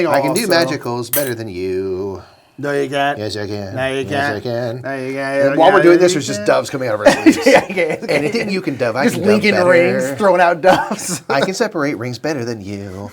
I can do magicals better than you. No, you can't. Yes, I can. No, you can't. Yes, I can. No, you can't. And while we're doing this, there's just doves coming out of our sleeves. Anything you can dove, I can dove better. Just linking rings, throwing out doves. I can separate rings better than you.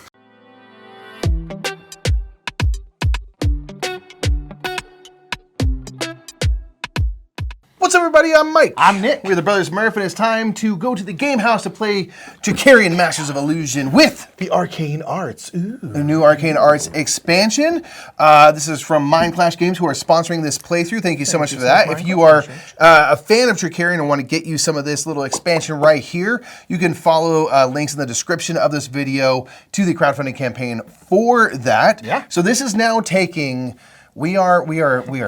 What's up, everybody? I'm Mike. I'm Nick. We're the brothers Murph, and it's time to go to the game house to play Trickerion Masters of Illusion with The Arcane Arts. Ooh. the new Arcane Arts expansion. This is from Mind Clash Games, who are sponsoring this playthrough. Thank you so much for that. If you are a fan of Trickerion and want to get you some of this little expansion right here, you can follow links in the description of this video to the crowdfunding campaign for that. Yeah. So this is now taking. We are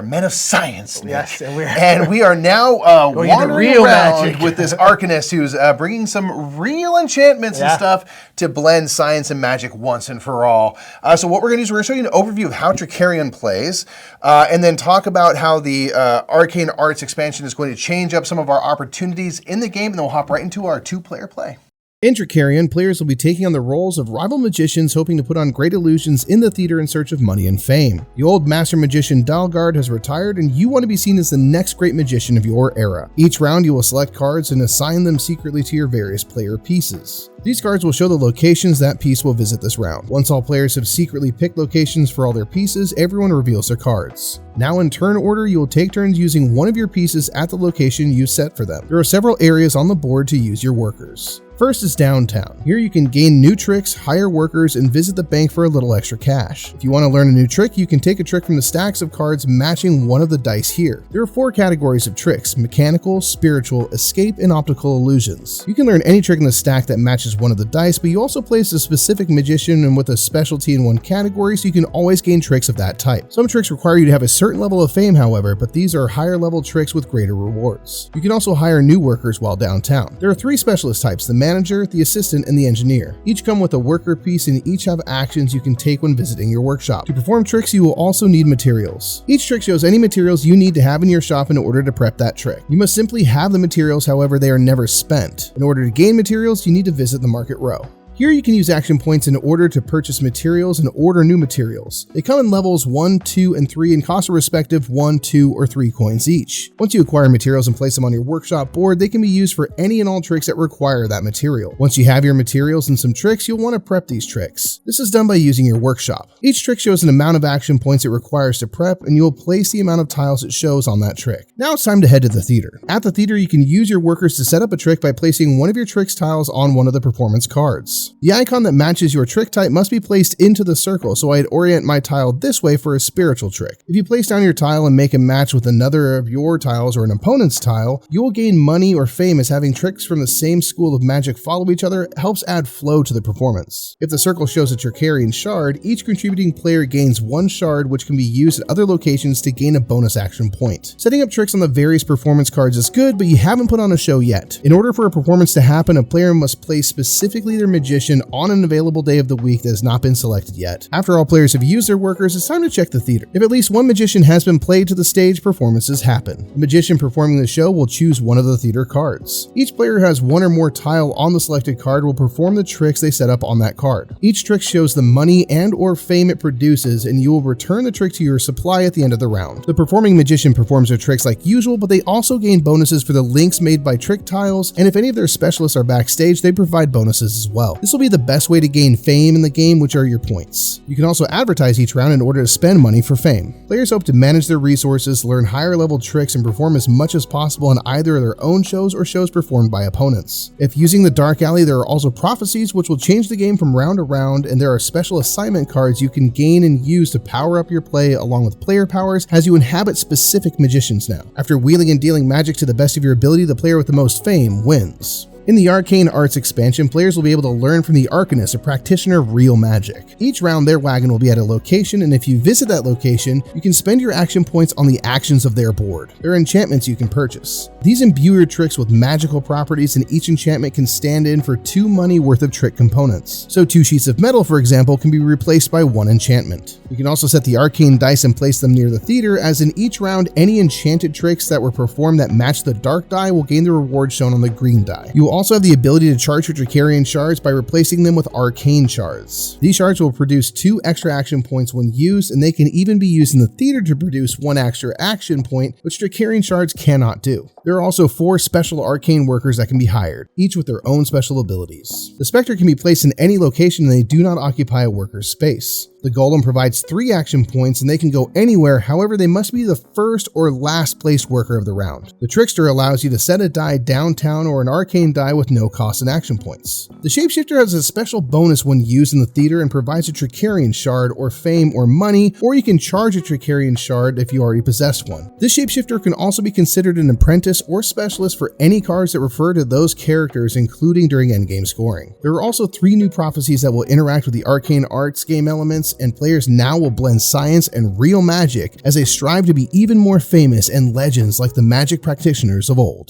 men of science, Nick. Yes, and we are now wandering real around magic. with this arcanist who's bringing some real enchantments and stuff to blend science and magic once and for all. So what we're going to do is we're going to show you an overview of how Trickerion plays, and then talk about how the Arcane Arts expansion is going to change up some of our opportunities in the game, and then we'll hop right into our two-player play. In Trickerion, players will be taking on the roles of rival magicians hoping to put on great illusions in the theater in search of money and fame. The old master magician Dalgard has retired, and you want to be seen as the next great magician of your era. Each round you will select cards and assign them secretly to your various player pieces. These cards will show the locations that piece will visit this round. Once all players have secretly picked locations for all their pieces, everyone reveals their cards. Now in turn order, you will take turns using one of your pieces at the location you set for them. There are several areas on the board to use your workers. First is downtown. Here you can gain new tricks, hire workers, and visit the bank for a little extra cash. If you want to learn a new trick, you can take a trick from the stacks of cards matching one of the dice here. There are 4 categories of tricks: mechanical, spiritual, escape, and optical illusions. You can learn any trick in the stack that matches one of the dice, but you also place a specific magician and with a specialty in one category, so you can always gain tricks of that type. Some tricks require you to have a certain level of fame, however, but these are higher level tricks with greater rewards. You can also hire new workers while downtown. There are 3 specialist types: the manager, the assistant, and the engineer. Each come with a worker piece and each have actions you can take when visiting your workshop. To perform tricks, you will also need materials. Each trick shows any materials you need to have in your shop in order to prep that trick. You must simply have the materials, however, they are never spent. In order to gain materials, you need to visit the market row. Here you can use action points in order to purchase materials and order new materials. They come in levels 1, 2, and 3 and cost a respective 1, 2, or 3 coins each. Once you acquire materials and place them on your workshop board, they can be used for any and all tricks that require that material. Once you have your materials and some tricks, you'll want to prep these tricks. This is done by using your workshop. Each trick shows an amount of action points it requires to prep, and you will place the amount of tiles it shows on that trick. Now it's time to head to the theater. At the theater, you can use your workers to set up a trick by placing one of your tricks tiles on one of the performance cards. The icon that matches your trick type must be placed into the circle, so I'd orient my tile this way for a spiritual trick. If you place down your tile and make a match with another of your tiles or an opponent's tile, you will gain money or fame, as having tricks from the same school of magic follow each other helps add flow to the performance. If the circle shows a Trickerion shard, each contributing player gains 1 shard, which can be used at other locations to gain a bonus action point. Setting up tricks on the various performance cards is good, but you haven't put on a show yet. In order for a performance to happen, a player must place specifically their magician on an available day of the week that has not been selected yet. After all players have used their workers, it's time to check the theater. If at least one magician has been played to the stage, performances happen. The magician performing the show will choose one of the theater cards. Each player who has 1 or more tile on the selected card will perform the tricks they set up on that card. Each trick shows the money and or fame it produces, and you will return the trick to your supply at the end of the round. The performing magician performs their tricks like usual, but they also gain bonuses for the links made by trick tiles, and if any of their specialists are backstage, they provide bonuses as well. This will be the best way to gain fame in the game, which are your points. You can also advertise each round in order to spend money for fame. Players hope to manage their resources, learn higher level tricks, and perform as much as possible on either their own shows or shows performed by opponents. If using the Dark Alley, there are also prophecies which will change the game from round to round, and there are special assignment cards you can gain and use to power up your play along with player powers as you inhabit specific magicians now. After wheeling and dealing magic to the best of your ability, the player with the most fame wins. In the Arcane Arts expansion, players will be able to learn from the Arcanist, a practitioner of real magic. Each round, their wagon will be at a location, and if you visit that location, you can spend your action points on the actions of their board. There are enchantments you can purchase. These imbue your tricks with magical properties, and each enchantment can stand in for 2 money worth of trick components. So 2 sheets of metal, for example, can be replaced by 1 enchantment. You can also set the arcane dice and place them near the theater, as in each round, any enchanted tricks that were performed that match the dark die will gain the reward shown on the green die. You will also have the ability to charge your Trickerion shards by replacing them with arcane shards. These shards will produce 2 extra action points when used, and they can even be used in the theater to produce 1 extra action point, which Trickerion shards cannot do. There are also 4 special arcane workers that can be hired, each with their own special abilities. The Spectre can be placed in any location and they do not occupy a worker's space. The Golem provides 3 action points and they can go anywhere, however they must be the first or last placed worker of the round. The Trickster allows you to set a die downtown or an arcane die with no cost and action points. The Shapeshifter has a special bonus when used in the theater and provides a Trickerion shard or fame or money, or you can charge a Trickerion shard if you already possess one. This Shapeshifter can also be considered an apprentice or specialist for any cards that refer to those characters, including during endgame scoring. There are also 3 new prophecies that will interact with the arcane arts game elements, and players now will blend science and real magic as they strive to be even more famous and legends like the magic practitioners of old.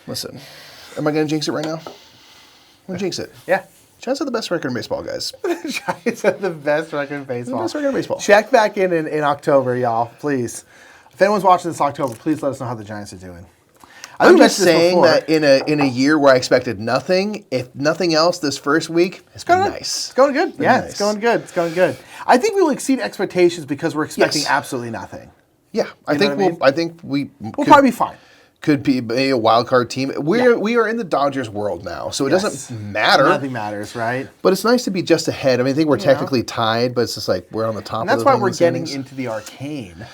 Listen, am I going to jinx it right now? I'm going to jinx it. Yeah. Giants have the best record in baseball, guys. Giants have the best record in baseball. The best record in baseball. Check back in October, y'all, please. If anyone's watching this October, please let us know how the Giants are doing. I'm just saying that in a year where I expected nothing, if nothing else, this first week has been nice. It's going good. Yeah, nice. It's going good. It's going good. I think we will exceed expectations because we're expecting absolutely nothing. Yeah, I think we'll probably be fine. Could be a wild card team. We are in the Dodgers world now, so it doesn't matter. Nothing matters, right? But it's nice to be just ahead. I mean, I think we're technically tied, but it's just like we're on the top. And that's why we're getting into the Arcane.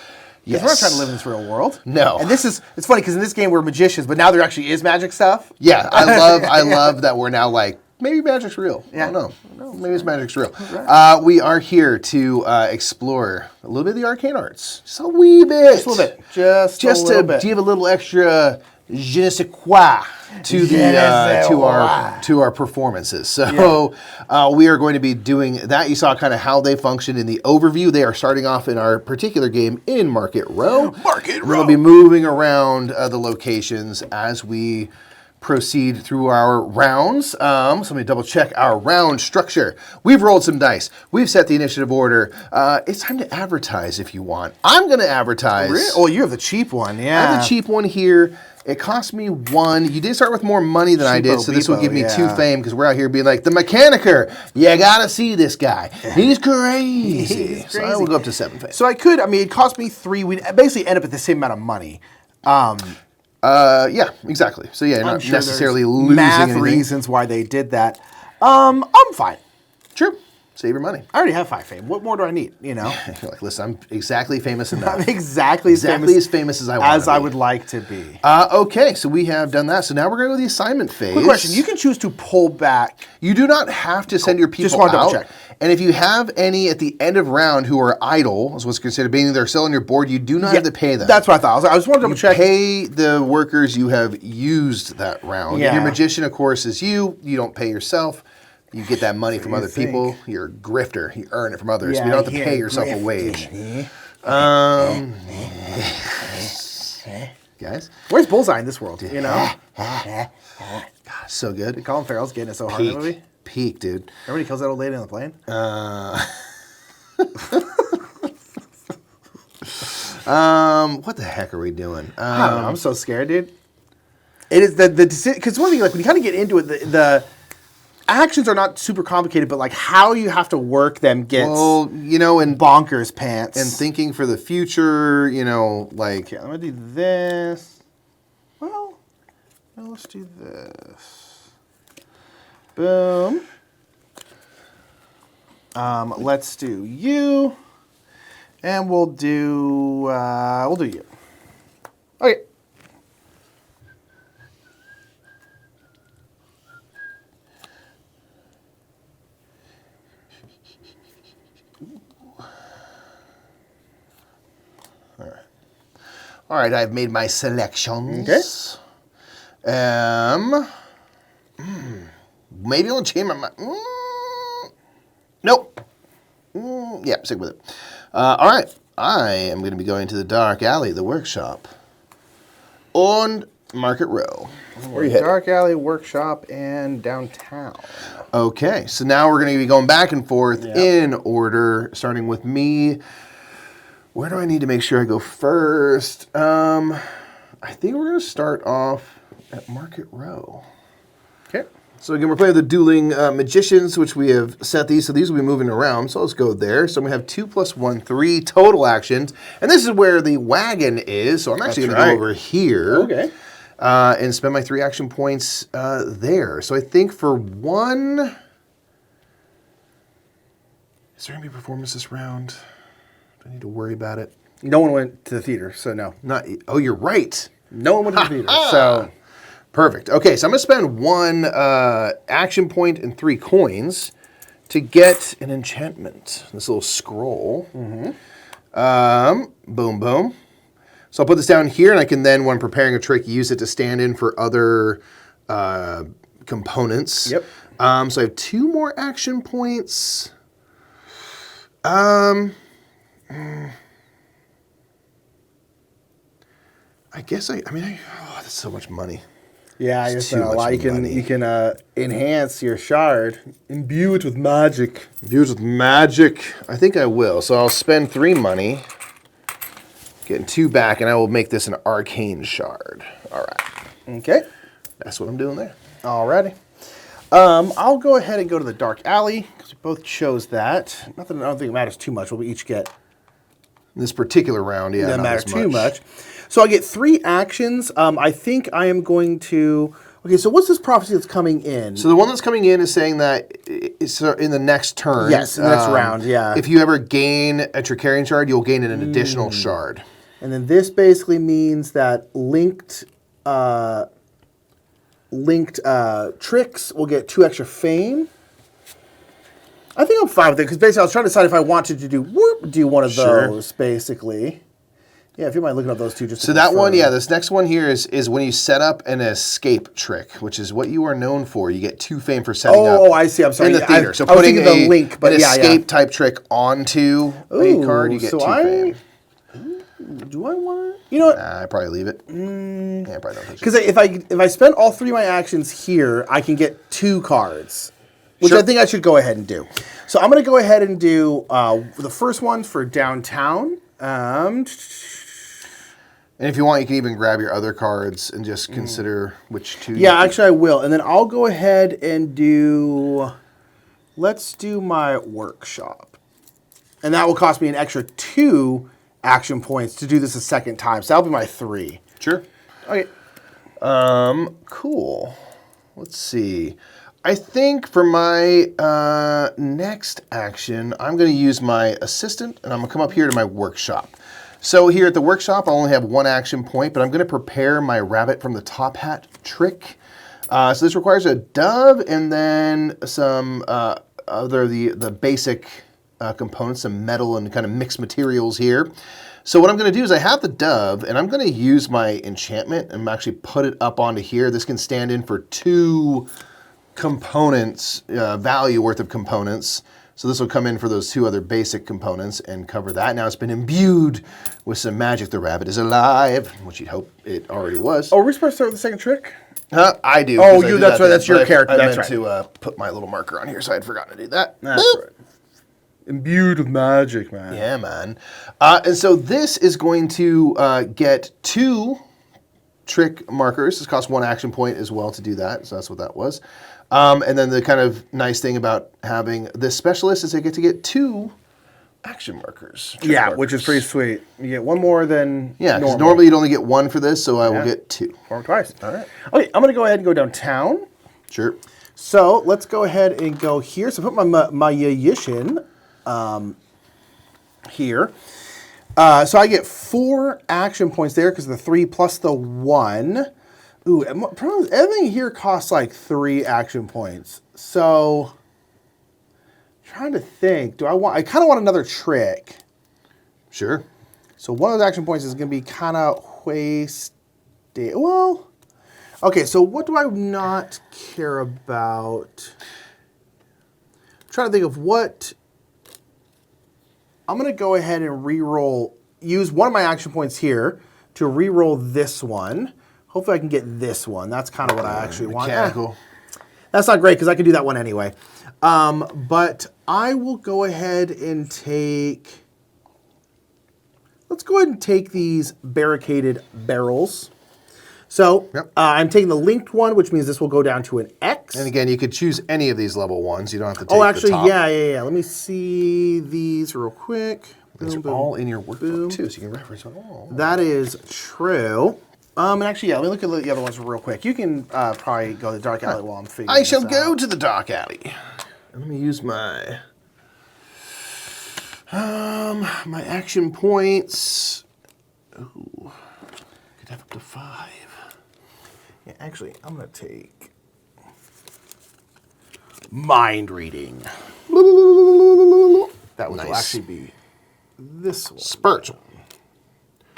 Because we're not trying to live in this real world. No. And it's funny because in this game we're magicians, but now there actually is magic stuff. Yeah, I love that we're now like, maybe magic's real. Yeah. I don't know. Maybe it's magic's real. Right. We are here to explore a little bit of the arcane arts. Just a wee bit. Just a little bit. Just a little bit. Give a little extra je ne sais quoi to to our performances. So we are going to be doing that. You saw kind of how they function in the overview. They are starting off in our particular game in Market Row. We'll be moving around the locations as we proceed through our rounds. So let me double check our round structure. We've rolled some dice. We've set the initiative order. It's time to advertise if you want. I'm going to advertise. Really? Oh, you have the cheap one, yeah. I have the cheap one here. It cost me 1. You did start with more money than I did, so this will give me 2 fame because we're out here being like, the Mechanicer. You got to see this guy. He's crazy. So I will go up to 7 fame. So it cost me 3. We basically end up at the same amount of money. Yeah, exactly. So yeah, not necessarily losing math anything. Reasons why they did that. I'm fine. True. Save your money. I already have 5 fame. What more do I need? You know. You're like, listen, I'm exactly famous enough. I'm exactly as famous as I want. As I would like to be. Okay, so we have done that. So now we're going to go to the assignment phase. Quick question: you can choose to pull back. You do not have to send your people Just want to out. double check. And if you have any at the end of round who are idle, as what's considered being they're still on your board, you do not have to pay them. That's what I thought. I just wanted to double check. Pay the workers you have used that round. Yeah. Your magician, of course, is you. You don't pay yourself. You get that money from other people. You're a grifter. You earn it from others. Yeah, you don't have to pay yourself a wage. Guys? Where's Bullseye in this world? You know? God, so good. Colin Farrell's getting it so hard in the movie. Peak, dude. Remember when he kills that old lady on the plane? What the heck are we doing? I don't know. I'm so scared, dude. It is the decision, because one thing, like when you kind of get into it, the actions are not super complicated, but like how you have to work them gets and bonkers pants. And thinking for the future, like okay, I'm gonna do this. Well, let's do this. Boom. Let's do you, and we'll do you. Okay. All right, I've made my selections. Okay. Maybe I'll change my mind. Nope. Yeah, stick with it. All right, I am going to be going to the dark alley, the workshop. on Market Row. Where are you headed? Dark Alley, Workshop, and Downtown. Okay, so now we're going to be going back and forth in order, starting with me. Where do I need to make sure I go first? I think we're going to start off at Market Row. Okay. So again, we're playing the Dueling Magicians, which we have set these. So these will be moving around. So let's go there. So we have 2 + 1, 3 total actions. And this is where the wagon is. So I'm actually going to go over here. Okay. And spend my 3 action points there. So I think for one... Is there going to be a performance this round? Do I need to worry about it? No one went to the theater, so no. Oh, you're right. No one went to the theater, so... Perfect. Okay, so I'm going to spend 1 action point and 3 coins to get an enchantment. This little scroll. Boom, boom. So I'll put this down here, and I can then, when preparing a trick, use it to stand in for other components. Yep. So I have 2 more action points. I guess oh, that's so much money. Yeah, It's you too spent a much lot. money. You can enhance your shard, imbue it with magic. Views with magic. I think I will. So I'll spend 3 money, getting 2 back, and I will make this an arcane shard. All right. Okay. That's what I'm doing there. Alrighty. I'll go ahead and go to the Dark Alley, because we both chose that. I don't think it matters too much. We'll each get... This particular round, yeah, Doesn't not matter as too much. So I get 3 actions. I think I am going to... Okay, so what's this prophecy that's coming in? So the one that's coming in is saying that it's in the next turn. Yes, in the next round, yeah. If you ever gain a Trickerion shard, you'll gain an additional shard. And then this basically means that linked tricks will get 2 extra fame. I think I'm fine with it, because basically I was trying to decide if I wanted to do one of those, basically. Yeah, if you mind looking up those 2 just to So that confirm. one, yeah, this next one here is when you set up an escape trick, which is what you are known for. You get 2 fame for setting up Oh, I see. I'm sorry. in the theater. So I was putting thinking the link, but an yeah, escape type trick onto a card, you get 2 fame. Do I want to? You know what? I probably leave it. Yeah, I probably don't touch it. Because if I spend all 3 of my actions here, I can get 2 cards, which Sure. I think I should go ahead and do. So I'm going to go ahead and do the first one for Downtown. And if you want, you can even grab your other cards and just consider which 2. Yeah, actually I will. And then I'll go ahead and do, let's do my Workshop. And that will cost me an extra 2 action points to do this a second time. So that'll be my 3. Sure. Okay. Cool. Let's see. I think for my next action, I'm going to use my assistant, and I'm going to come up here to my workshop. So here at the workshop, I only have 1 action point, but I'm going to prepare my rabbit from the top hat trick. So this requires a dove and then some the basic components, some metal and kind of mixed materials here. So what I'm going to do is I have the dove, and I'm going to use my enchantment and actually put it up onto here. This can stand in for 2 components, value worth of components. So this will come in for those 2 other basic components and cover that. Now it's been imbued with some magic. The rabbit is alive, which you'd hope it already was. Oh, are we supposed to start with the second trick? I do. Oh, 'cause I you, do that's that right, that's then, your but character, I that's meant right. to put my little marker on here, so I'd forgotten to do that. That's Boop. right. Imbued with magic, man. Yeah, man. And so this is going to get 2 trick markers. This costs 1 action point as well to do that, so that's what that was. And then the kind of nice thing about having this specialist is they get to get 2 action markers. Trick Yeah, markers. which is pretty sweet. You get 1 more than Yeah, because normal. normally you'd only get 1 for this, so I will get 2. Or twice. All right. Okay, I'm going to go ahead and go Downtown. Sure. So let's go ahead and go here. So put my Yishin here. So I get 4 action points there because the 3 plus the 1. Ooh, everything here costs like 3 action points. So trying to think, I kind of want another trick. Sure. So one of those action points is going to be kind of wasted. Well, okay, so what do I not care about? I'm trying to think of what... I'm going to go ahead and re-roll, use one of my action points here to re-roll this one. Hopefully I can get this one. That's kind of what I actually want. Mechanical. That's not great because I can do that one anyway. But I will go ahead and take... Let's go ahead and take these barricaded barrels. So I'm taking the linked one, which means this will go down to an X. And again, you could choose any of these level 1s. You don't have to take Oh, actually, the top. yeah. Let me see these real quick. These are all in your workbook, too, so you can reference them all. That is true. And actually, let me look at the other ones real quick. You can probably go to the dark alley while I'm figuring I shall this go out. to the dark alley. Let me use my action points. Ooh, could have up to 5. Yeah, actually, I'm going to take mind reading. That one will actually be this one. Spurt.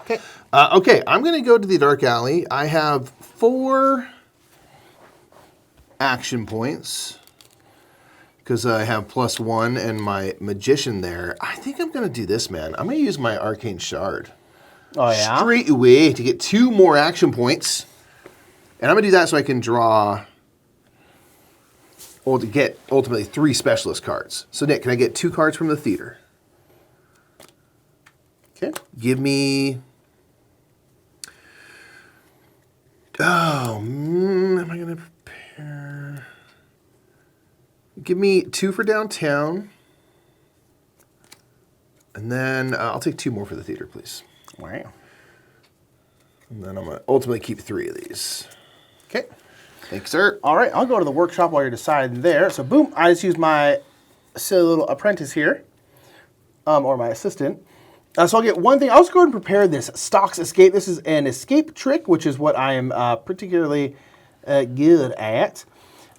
Okay. Okay, I'm going to go to the dark alley. I have 4 action points because I have +1 and my magician there. I think I'm going to do this, man. I'm going to use my arcane shard. Oh, yeah? Straight away to get 2 more action points. And I'm going to do that so I can draw, or to get ultimately 3 specialist cards. So Nick, can I get 2 cards from the theater? Okay. Give me... Oh, am I going to prepare? Give me 2 for downtown. And then I'll take 2 more for the theater, please. Wow. And then I'm going to ultimately keep 3 of these. Okay. Thanks, sir. All right, I'll go to the workshop while you're deciding there. So boom, I just use my silly little apprentice here, or my assistant. So I'll get one thing. I'll just go ahead and prepare this Stocks Escape. This is an escape trick, which is what I am particularly good at.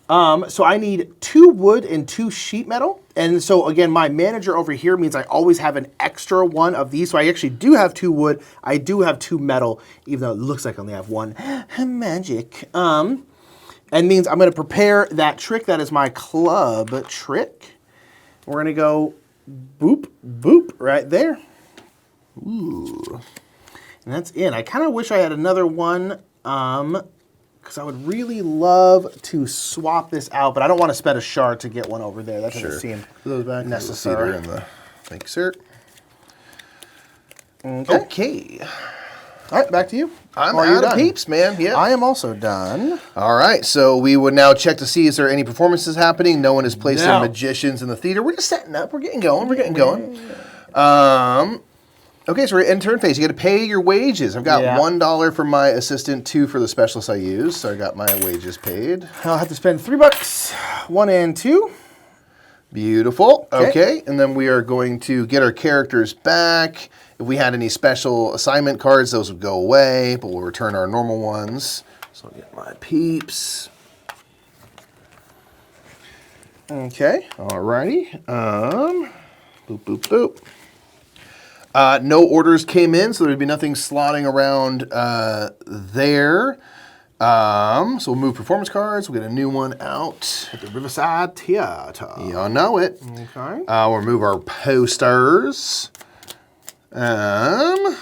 So I need 2 wood and 2 sheet metal. And so again, my manager over here means I always have an extra one of these. So I actually do have 2 wood. I do have 2 metal, even though it looks like I only have 1. Magic. And means I'm going to prepare that trick. That is my club trick. We're going to go boop, boop right there. Ooh. And that's it. I kind of wish I had another one because I would really love to swap this out, but I don't want to spend a shard to get one over there. That doesn't seem necessary. Thanks, sir. Okay. All right, back to you. I'm out of peeps, man. Yeah. I am also done. All right, so we would now check to see is there any performances happening. No one has placed their magicians in the theater. We're just setting up. We're getting going. Okay, so we're in turn phase. You got to pay your wages. I've got $1 for my assistant, 2 for the specialist I use. So I got my wages paid. I'll have to spend $3, 1 and 2. Beautiful. Okay, and then we are going to get our characters back. If we had any special assignment cards, those would go away, but we'll return our normal ones. So I'll get my peeps. Okay. Alrighty. Boop, boop, boop. No orders came in, so there'd be nothing slotting around there. So we'll move performance cards. We'll get a new one out. At the Riverside Theater. Y'all know it. Okay. We'll remove our posters. We'll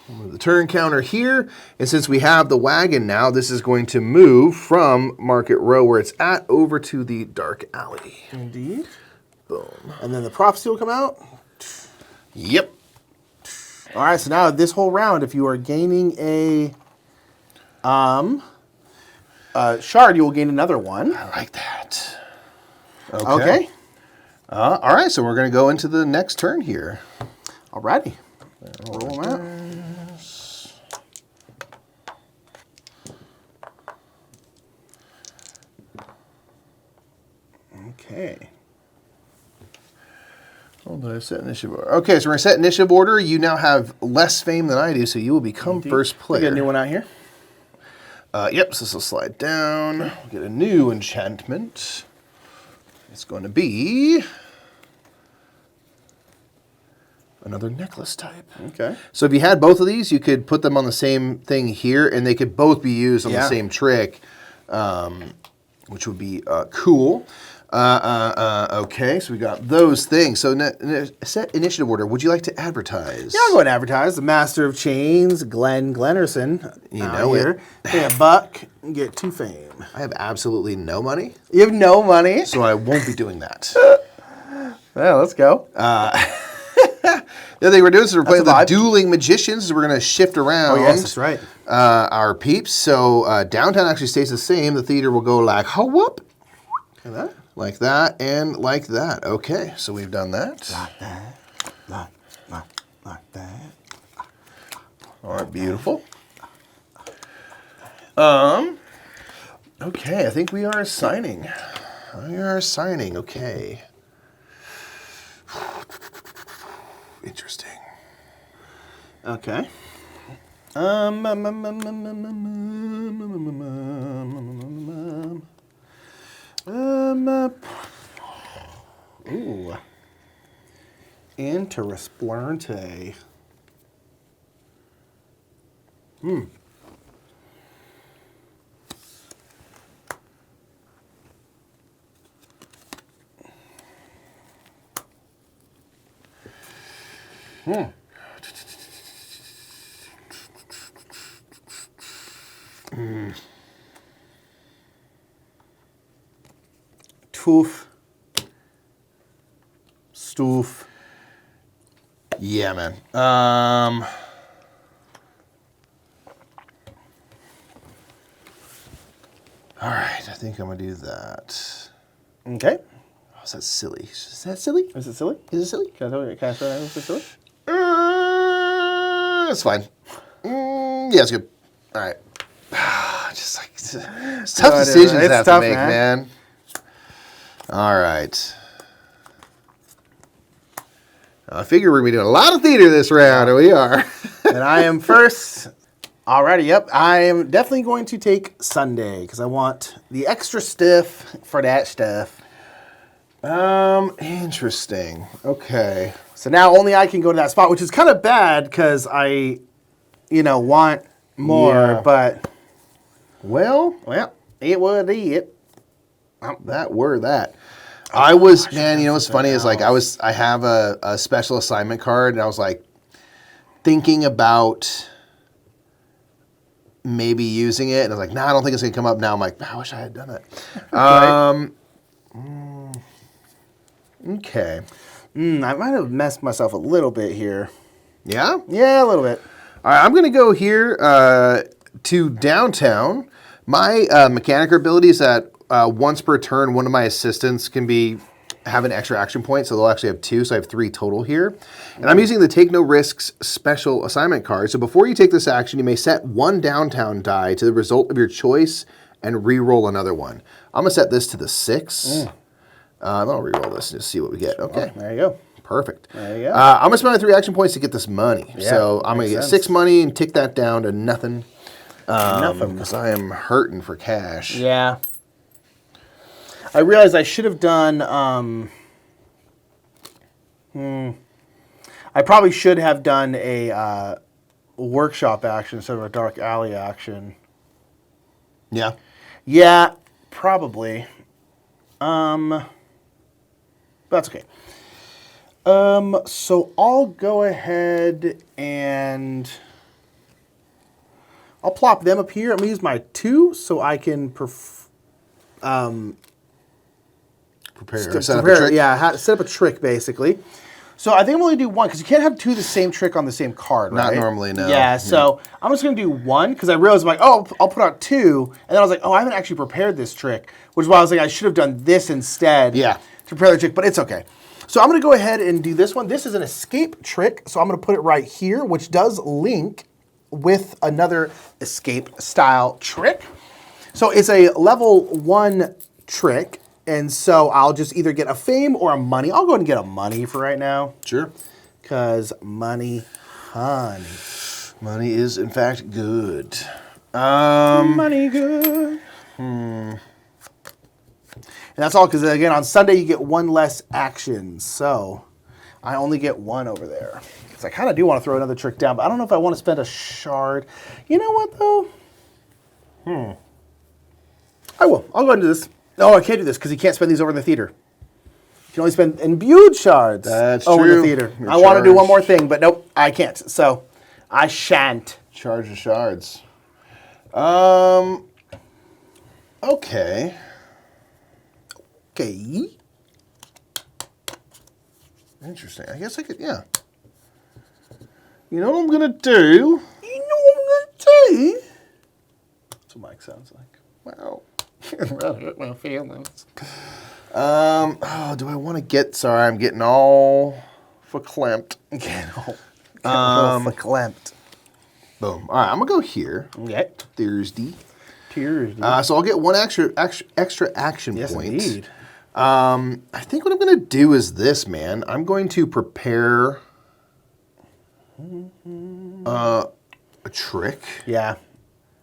move the turn counter here. And since we have the wagon now, this is going to move from Market Row, where it's at, over to the dark alley. Indeed. Boom. And then the prophecy will come out. Yep. All right, so now this whole round, if you are gaining a shard, you will gain another one. I like that. Okay. All right, so we're going to go into the next turn here. Alrighty. Roll them out. Okay. Hold on, set initiative order. Okay, so we're going to set initiative order. You now have less fame than I do, so you will become first player. Get a new one out here. Yep, so this will slide down. We'll get a new enchantment. It's going to be another necklace type. Okay. So if you had both of these, you could put them on the same thing here, and they could both be used on the same trick, which would be cool. Okay, so we got those things. So set initiative order. Would you like to advertise? Yeah, I'll go and advertise. The Master of Chains, Glenn Glennerson. You know it. Pay $1, get 2 fame. I have absolutely no money. You have no money? So I won't be doing that. Well, let's go. The other thing we're doing is we're playing the Dueling Magicians. So we're going to shift around. Oh, yes, that's right. Our peeps. So downtown actually stays the same. The theater will go like, whoop. Like that? Like that and like that. Okay, so we've done that. Like that. Like that. All right, beautiful. Okay, I think we are assigning. Okay. Interesting. Okay. Ooh. Interesplante. Toof. Stoof. Yeah, man. All right, I think I'm gonna do that. Okay. Oh, is that silly? Is that silly? Is it silly? Is it silly? Can I throw it? Can I throw it? Is it silly? It's fine. Yeah, it's good. All right. Just like it's tough decisions to have to make, man. All right. I figure we're going to be doing a lot of theater this round, and we are. And I am first. Alrighty, yep. I am definitely going to take Sunday because I want the extra stiff for that stuff. Interesting. Okay. So now only I can go to that spot, which is kind of bad because I, want more, but. Well, it would be it. That. I was, man, you know what's funny is like I have a special assignment card and I was like thinking about maybe using it and I was like, nah, I don't think it's gonna come up now. I'm like, I wish I had done it. Okay. I might have messed myself a little bit here. Yeah? Yeah, a little bit. All right, I'm gonna go here to downtown. My mechanic ability is that once per turn, one of my assistants can have an extra action point, so they'll actually have 2, so I have 3 total here. And I'm using the Take No Risks special assignment card. So before you take this action, you may set 1 downtown die to the result of your choice and re-roll another one. I'm gonna set this to the 6. I'll re-roll this and just see what we get. Okay. Oh, there you go. Perfect. There you go. I'm gonna spend my 3 action points to get this money. Yeah, so I'm gonna get 6 money and tick that down to nothing. Nothing. Because I am hurting for cash. Yeah. I realized I should have done. I probably should have done a workshop action instead of a dark alley action. Yeah. Yeah, probably. That's okay. So I'll go ahead and I'll plop them up here. I'm gonna use my 2 so I can set up a trick. Yeah, set up a trick basically. So I think I'm only do 1 because you can't have 2 of the same trick on the same card, right? Not normally, no. Yeah, so I'm just gonna do 1 because I realized I'm like, oh, I'll put out 2, and then I was like, oh, I haven't actually prepared this trick, which is why I was like, I should have done this instead. Yeah. To prepare the trick, but it's okay. So I'm gonna go ahead and do this one. This is an escape trick, so I'm gonna put it right here, which does link with another escape style trick. So it's a level 1 trick. And so I'll just either get a fame or a money. I'll go ahead and get a money for right now. Sure. Because money, honey. Money is, in fact, good. Money good. And that's all, because again, on Sunday you get 1 less action. So I only get 1 over there. Because I kind of do want to throw another trick down, but I don't know if I want to spend a shard. You know what, though? I will. I'll go into this. No, I can't do this because you can't spend these over in the theater. You can only spend imbued shards over in the theater. I want to do one more thing, but nope, I can't. So I shan't. Charge the shards. Okay. Okay. Interesting. I guess I could, yeah. You know what I'm going to do? You know what I'm going to do? That's what Mike sounds like. Wow. That hurt my feelings. Oh, do I want to get, sorry, I'm getting all verklempt. Verklempt. Boom. All right, I'm going to go here. Okay. Thursday. Tears. So I'll get one extra action Yes, point. indeed. I think what I'm going to do is this, man. I'm going to prepare a trick. Yeah.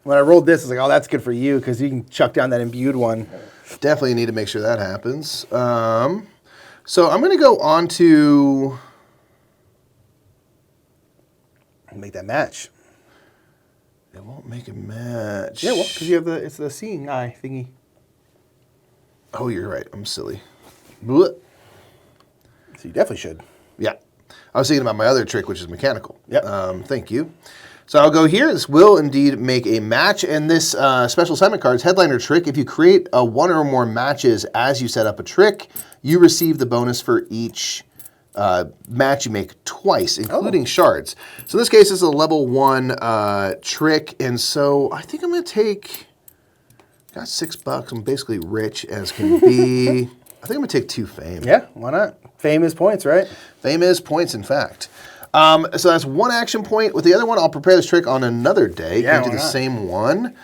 When I rolled this, I was like, oh, that's good for you because you can chuck down that imbued one. Definitely need to make sure that happens. So I'm going to go on to... Make that match. It won't make a match. Yeah, well, because you have it's the seeing eye thingy. Oh, you're right. I'm silly. Blech. So you definitely should. Yeah. I was thinking about my other trick, which is mechanical. Yep. Thank you. So I'll go here. This will indeed make a match. And this special assignment card's headliner trick. If you create one or more matches as you set up a trick, you receive the bonus for each match you make twice, including shards. So in this case, this is a level 1 trick. And so I think I'm going to take... Got $6. I'm basically rich as can be. I think I'm going to take 2 fame. Yeah, why not? Fame is points, right? Fame is points, in fact. So that's 1 action point. With the other one, I'll prepare this trick on another day. Yeah, Can't do the same one.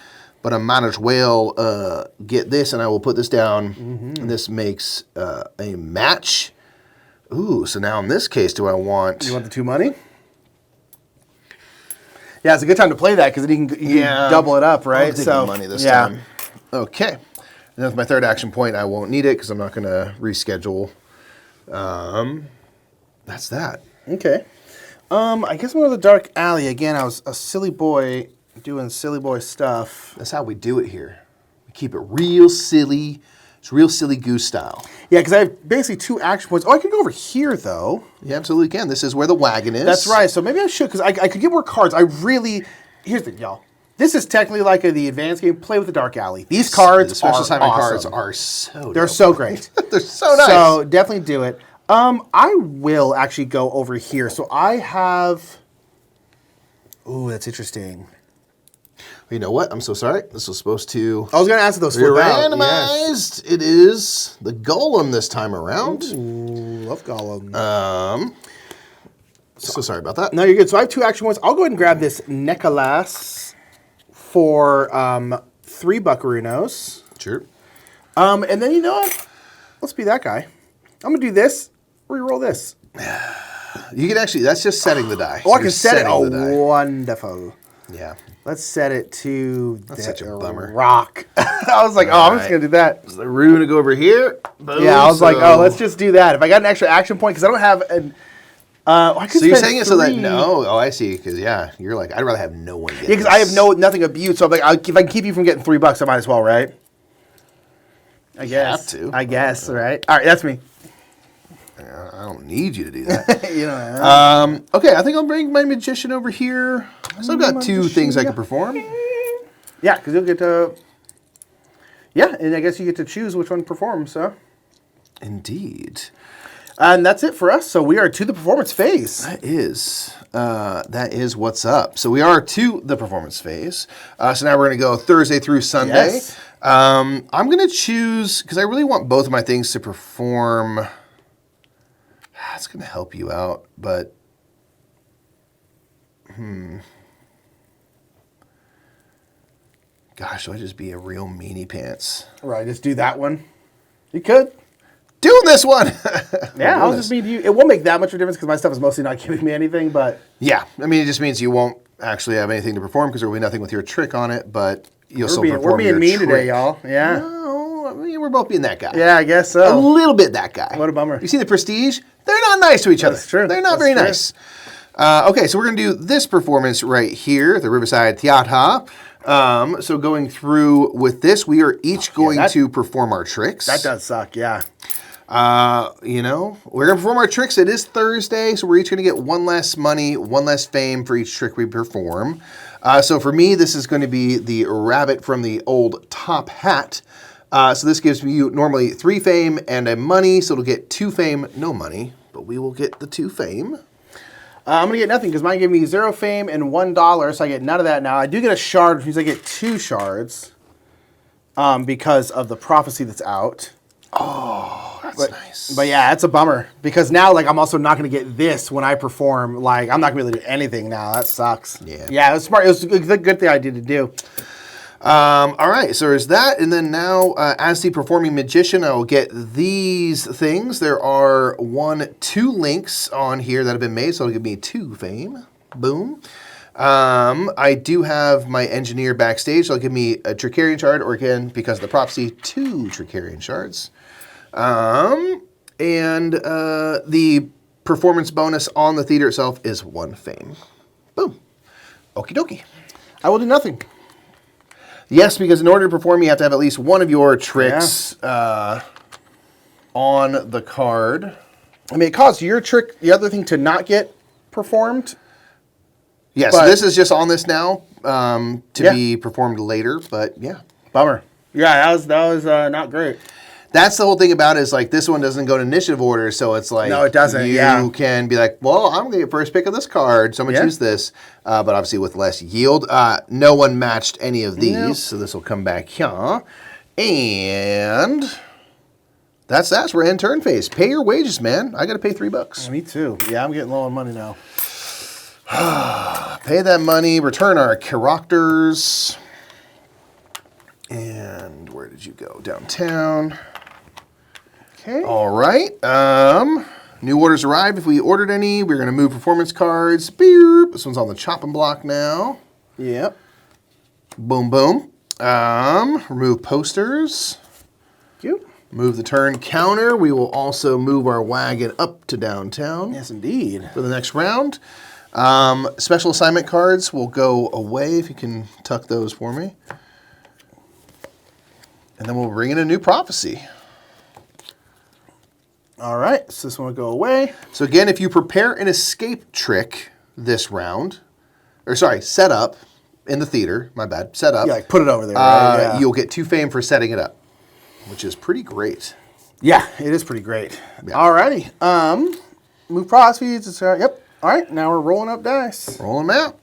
But I might as well get this, and I will put this down. And this makes a match. Ooh, so now in this case, do I want... You want the 2 money? Yeah, it's a good time to play that because then you can double it up, right? I'll take the money this time. Okay. And then with my 3rd action point, I won't need it because I'm not going to reschedule. That's that. Okay. I guess I'm going to the dark alley. Again, I was a silly boy doing silly boy stuff. That's how we do it here. We keep it real silly. It's real silly goose style. Yeah, because I have basically 2 action points. Oh, I could go over here, though. You absolutely can. This is where the wagon is. That's right. So maybe I should, because I could get more cards. Here's the y'all. This is technically like the advanced game. Play with the dark alley. These cards the special are assignment awesome. cards are so They're dope. so great. They're so nice. So definitely do it. I will actually go over here. So I have... Ooh, that's interesting. You know what? I'm so sorry. This was supposed to... I was going to ask those be flip out. randomized. Yes. It is the golem this time around. Ooh, love golem. So sorry about that. No, you're good. So I have 2 action points. I'll go ahead and grab this Nicholas for 3 buccarinos. Sure. And then you know what? Let's be that guy. I'm going to do this. Reroll this. You can actually... That's just setting the die. Oh, I can set it. Oh, the die. wonderful. Yeah. Let's set it to That's such a bummer. rock. I was like, I'm just going to do that. So we're going to go over here. Boom, Yeah, I was like, let's just do that. If I got an extra action point, because I don't have an... I could So you're spend saying it so that 3. Oh, I see. Because you're like, I'd rather have no one get Yeah, because this. I have nothing abused. So I'm like, if I can keep you from getting $3, I might as well, right? I guess. have to. I guess, right? All right, that's me. I don't need you to do that. You know. Okay, I think I'll bring my magician over here. So I've got 2 things I can perform. Yeah, because you'll get to... Yeah, and I guess you get to choose which one performs, so... Indeed. And that's it for us. So we are to the performance phase. That is what's up. So we are to the performance phase. So now we're going to go Thursday through Sunday. Yes. I'm going to choose, because I really want both of my things to perform. It's going to help you out, but... Gosh, do I just be a real meanie pants? Right, just do that one. You could. Doing this one! Yeah, I'll just be you. It won't make that much of a difference because my stuff is mostly not giving me anything, but... Yeah, I mean, it just means you won't actually have anything to perform because there will be nothing with your trick on it, but you'll still perform We're being your mean trick. today, y'all. Yeah. No, I mean, we're both being that guy. Yeah, I guess A so. little bit that guy. What a bummer. You see the Prestige? They're not nice to each other. That's true. They're not That's very true. nice. Okay, so we're going to do this performance right here, the Riverside Theater. So going through with this, we are each going to perform our tricks. That does suck, yeah. You know, we're going to perform our tricks. It is Thursday, so we're each going to get one less money, one less fame for each trick we perform. So for me, this is going to be the rabbit from the old top hat. So this gives you normally 3 fame and a money, so it'll get 2 fame, no money, but we will get the 2 fame. I'm going to get nothing because mine gave me 0 fame and $1, so I get none of that now. I do get a shard, which means I get 2 shards because of the prophecy that's out. Oh, that's nice. But yeah, it's a bummer because now like I'm also not going to get this when I perform. Like I'm not going to be able to do anything now. That sucks. Yeah. Yeah, it was smart. It was a good thing I did to do. All right, so there's that, and then now as the performing magician, I will get these things. There are 2 links on here that have been made, so it'll give me 2 fame. Boom. I do have my engineer backstage, so it'll give me a Trickerion shard, or again, because of the prophecy, 2 Trickerion shards. And the performance bonus on the theater itself is 1 fame. Boom. Okie dokie. I will do nothing. Yes, because in order to perform, you have to have at least one of your tricks on the card. I mean, it caused your trick, the other thing, to not get performed. Yes, so this is just on this now to be performed later, but yeah. Bummer. Yeah, that was not great. That's the whole thing about it, is like this one doesn't go to initiative order, so it's like no, it doesn't. You can be like, well, I'm gonna get first pick of this card, so I'm gonna choose this, but obviously with less yield. No one matched any of these, so this will come back here, and that's that. So we're in turn phase. Pay your wages, man. I gotta pay $3. Me too. Yeah, I'm getting low on money now. Pay that money. Return our characters. And where did you go? Downtown. Okay. All right. New orders arrived. If we ordered any, we're going to move performance cards. Beep. This one's on the chopping block now. Yep. Boom, boom. Remove posters. Cute. Move the turn counter. We will also move our wagon up to downtown. Yes, indeed. For the next round. Special assignment cards will go away if you can tuck those for me. And then we'll bring in a new prophecy. All right, so this one will go away. So again, if you prepare an escape trick this round, set up in the theater, my bad, set up. Yeah, like put it over there, right? Yeah. You'll get 2 fame for setting it up, which is pretty great. Yeah, it is pretty great. Yeah. All righty. Move proceeds. Yep. All right, now we're rolling up dice. Rolling them out.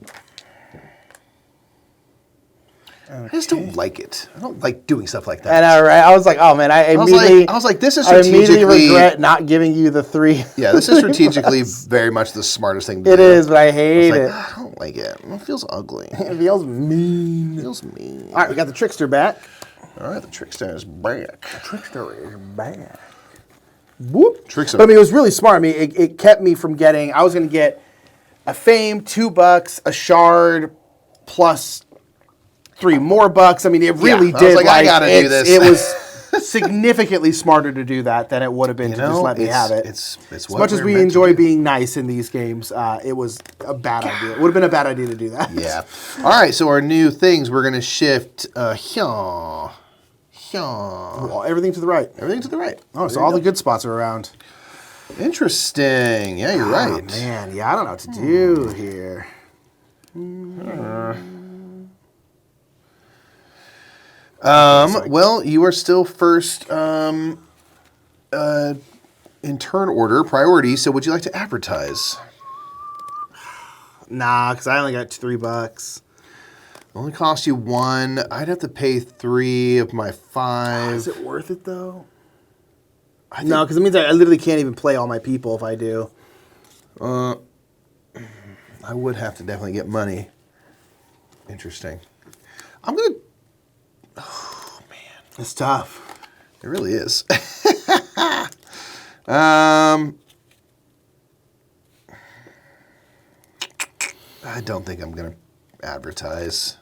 Okay. I just don't like it. I don't like doing stuff like that. And I was like, oh man, I immediately I was like, this is strategically. I immediately regret not giving you the 3. Yeah, this is strategically very much the smartest thing to do. It is, but I hate it. I don't like it. It feels ugly. It feels mean. It feels mean. All right, we got the trickster back. All right, the trickster is back. The trickster is back. Whoop. Trickster. But I mean, it was really smart. I mean, it kept me from getting. I was going to get a fame, $2, a shard, plus 3 more bucks. I mean, it really did. I was like, I gotta do this. It was significantly smarter to do that than it would have been to just let me have it. It's as much as we enjoy being nice in these games, it was a bad idea. It would have been a bad idea to do that. Yeah. All right, so our new things, we're going to shift here. Well, everything to the right. Everything to the right. Oh, so all the good spots are around. Interesting. Yeah, you're right. Man, yeah, I don't know what to do here. Well, you are still first in turn order, priority, so would you like to advertise? Nah, because I only got $3. Only cost you 1. I'd have to pay 3 of my 5. Is it worth it, though? No, because it means I literally can't even play all my people if I do. I would have to definitely get money. Interesting. I'm going to... Oh, man. It's tough. It really is. I don't think I'm going to advertise.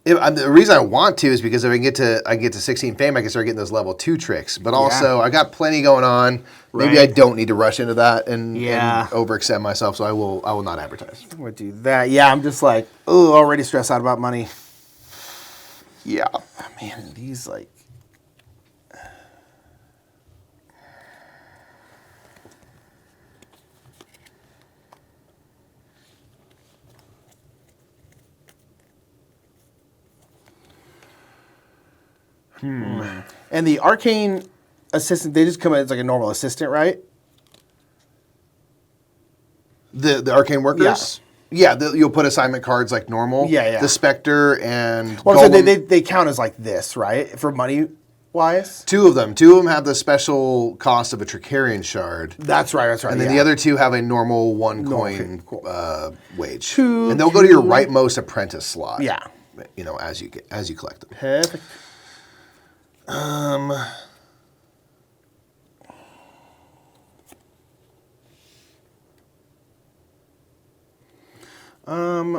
The reason I want to is because if I get to 16 fame, I can start getting those level 2 tricks. But also, I got plenty going on. Maybe I don't need to rush into that and overextend myself. So I will not advertise. I'm gonna do that. Yeah, I'm just like, oh, already stressed out about money. Yeah, man, these like. And the Arcane assistant, they just come in as like a normal assistant, right? The Arcane workers? Yeah, you'll put assignment cards like normal. Yeah. The Spectre and so they count as like this, right? For money-wise? Two of them have the special cost of a Trickerion shard. That's right. And then the other 2 have a normal 1 coin wage. And they'll go to your rightmost apprentice slot. Yeah. You know, as you collect them. Perfect.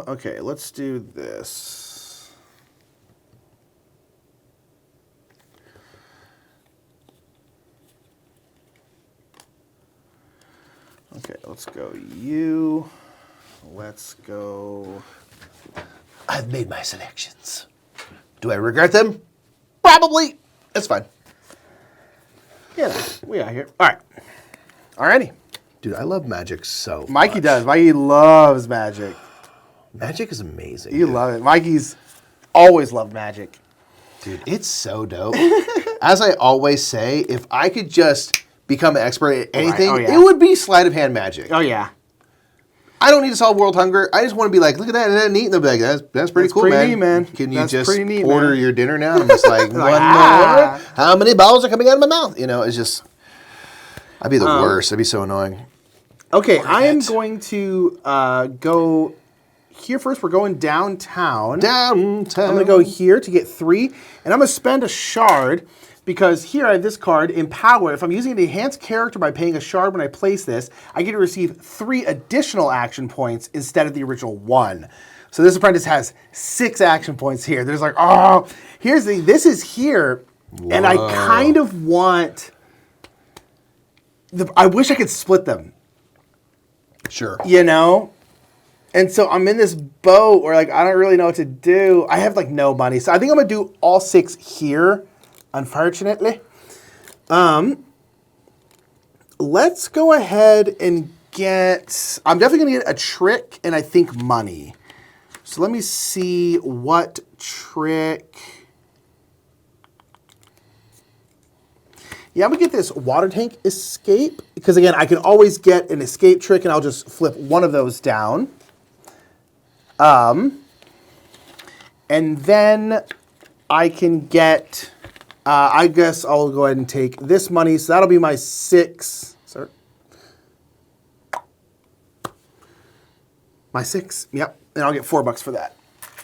Okay, let's do this. Okay, let's go you. Let's go. I've made my selections. Do I regret them? Probably. That's fine. Yeah, we are here. All right. Alrighty. Dude, I love magic so much. Mikey does. Mikey loves magic. Magic is amazing. You love it. Mikey's always loved magic. Dude, it's so dope. As I always say, if I could just become an expert at anything, it would be sleight of hand magic. Oh, yeah. I don't need to solve world hunger. I just want to be like, look at that, isn't that neat? And they'll be like, that's pretty cool, pretty neat, man. Can you That's just pretty neat, order man. your dinner now? And I'm just like, one more? How many balls are coming out of my mouth? You know, it's just, I'd be the worst. I'd be so annoying. Okay, I am going to go here first. We're going downtown. I'm going to go here to get 3. And I'm going to spend a shard because here I have this card, Empower. If I'm using an enhanced character by paying a shard when I place this, I get to receive 3 additional action points instead of the original 1. So this apprentice has 6 action points here. There's like, oh, here's the, this is here. Whoa. And I kind of want, I wish I could split them. Sure. You know? And so I'm in this boat where like I don't really know what to do. I have like no money. So I think I'm going to do all 6 here, unfortunately. Let's go ahead and get, I'm definitely going to get a trick and I think money. So let me see what trick. Yeah, I'm going to get this water tank escape because, again, I can always get an escape trick and I'll just flip one of those down. And then I can get, I guess I'll go ahead and take this money. So that'll be my 6. Sorry. My 6, yep. And I'll get $4 for that.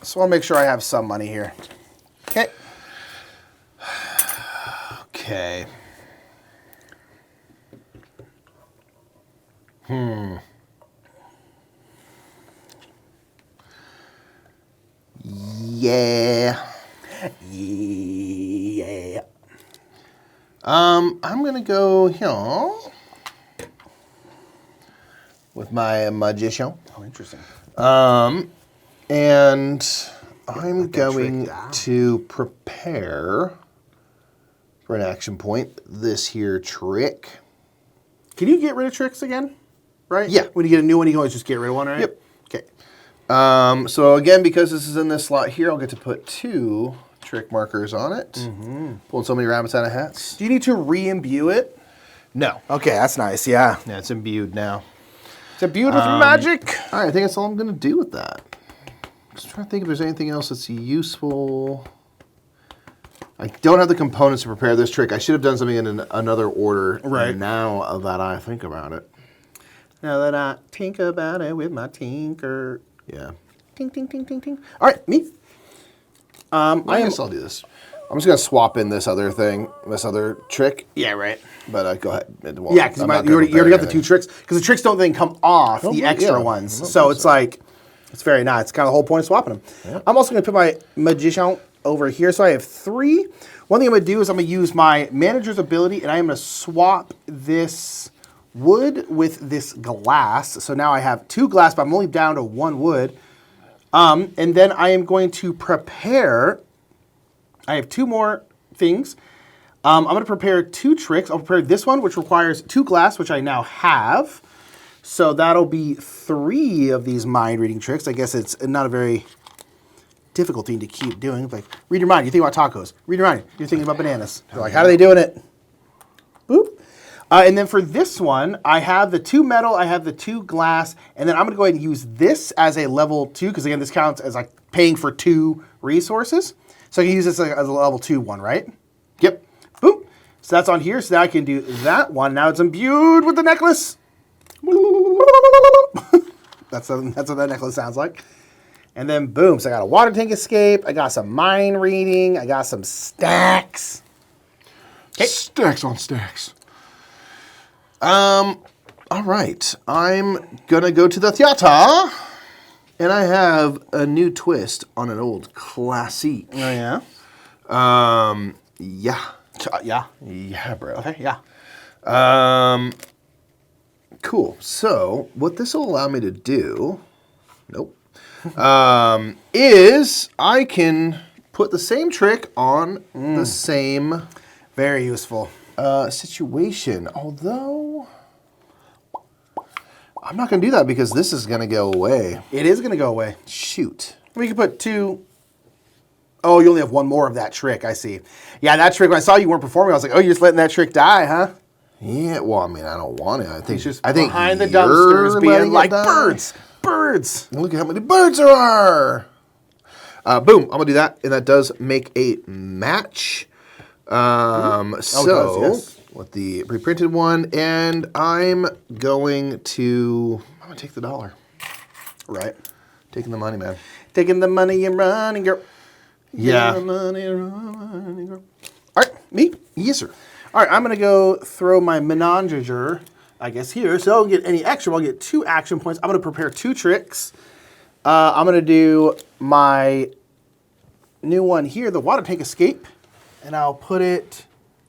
So I'll make sure I have some money here. Okay. Okay. Yeah. Yeah. I'm gonna go here with my magician. Oh, interesting. And I'm going to prepare for an action point this here trick. Can you get rid of tricks again? Right? Yeah. When you get a new one, you can always just get rid of one, right? Yep. Okay. So again, because this is in this slot here, I'll get to put 2 trick markers on it. Pulling so many rabbits out of hats. Do you need to re-imbue it? No. Okay, that's nice, yeah. Yeah, it's imbued now. It's imbued with magic. All right, I think that's all I'm going to do with that. Just trying to think if there's anything else that's useful. I don't have the components to prepare this trick. I should have done something in another order. Right. Now that I think about it. Now that I think about it with my tinker. Yeah. Ting, ting, ting, ting, ting. All right, me. I guess I'll do this. I'm just going to swap in this other thing, this other trick. Yeah, right. But go ahead. Yeah, because you already got the 2 tricks. Because the tricks don't then come off the extra ones. So it's like, It's very nice. It's kind of the whole point of swapping them. Yeah. I'm also going to put my Magician over here. So I have 3. One thing I'm going to do is I'm going to use my manager's ability, and I am going to swap this wood with this glass. So now I have 2 glass, but I'm only down to 1 wood. And then I am going to prepare. I have 2 more things. I'm going to prepare 2 tricks. I'll prepare this one, which requires 2 glass, which I now have. So that'll be 3 of these mind reading tricks. I guess it's not a very difficult thing to keep doing. Like, read your mind. You think about tacos. Read your mind. You're thinking about bananas. You're like, how are they doing it? Boop. And then for this one, I have the 2 metal, I have the 2 glass, and then I'm going to go ahead and use this as a level 2, because again, this counts as like paying for 2 resources. So I can use this as a level 2 one, right? Yep. Boop. So that's on here. So now I can do that one. Now it's imbued with the necklace. That's what that necklace sounds like. And then boom, so I got a water tank escape, I got some mind reading, I got some stacks. Okay. Stacks on stacks. All right, I'm gonna go to the theater, and I have a new twist on an old classique. Oh yeah? Yeah. Yeah. Yeah, bro. Okay, yeah. Cool. So what this will allow me to do, is I can put the same trick on the same Very useful. situation. Although I'm not going to do that because this is going to go away. It is going to go away. Shoot. We can put 2. Oh, you only have 1 more of that trick. I see. Yeah, that trick, when I saw you weren't performing, I was like, oh, you're just letting that trick die, huh? Yeah, well, I mean, I don't want it. I think Just I think behind the you're dumpsters being letting like, it die. birds. Look at how many birds there are. Boom, I'm going to do that, and that does make a match. So, yes. with the pre-printed one, and I'm going to take the $1. Right. Taking the money, man. Taking the money and running, girl. Yeah. Taking the money and running, girl. All right, me? Yes, sir. All right, I'm going to go throw my menager, I guess, here. So I don't get any extra. I'll get 2 action points. I'm going to prepare 2 tricks. I'm going to do my new one here, the water tank escape. And I'll put it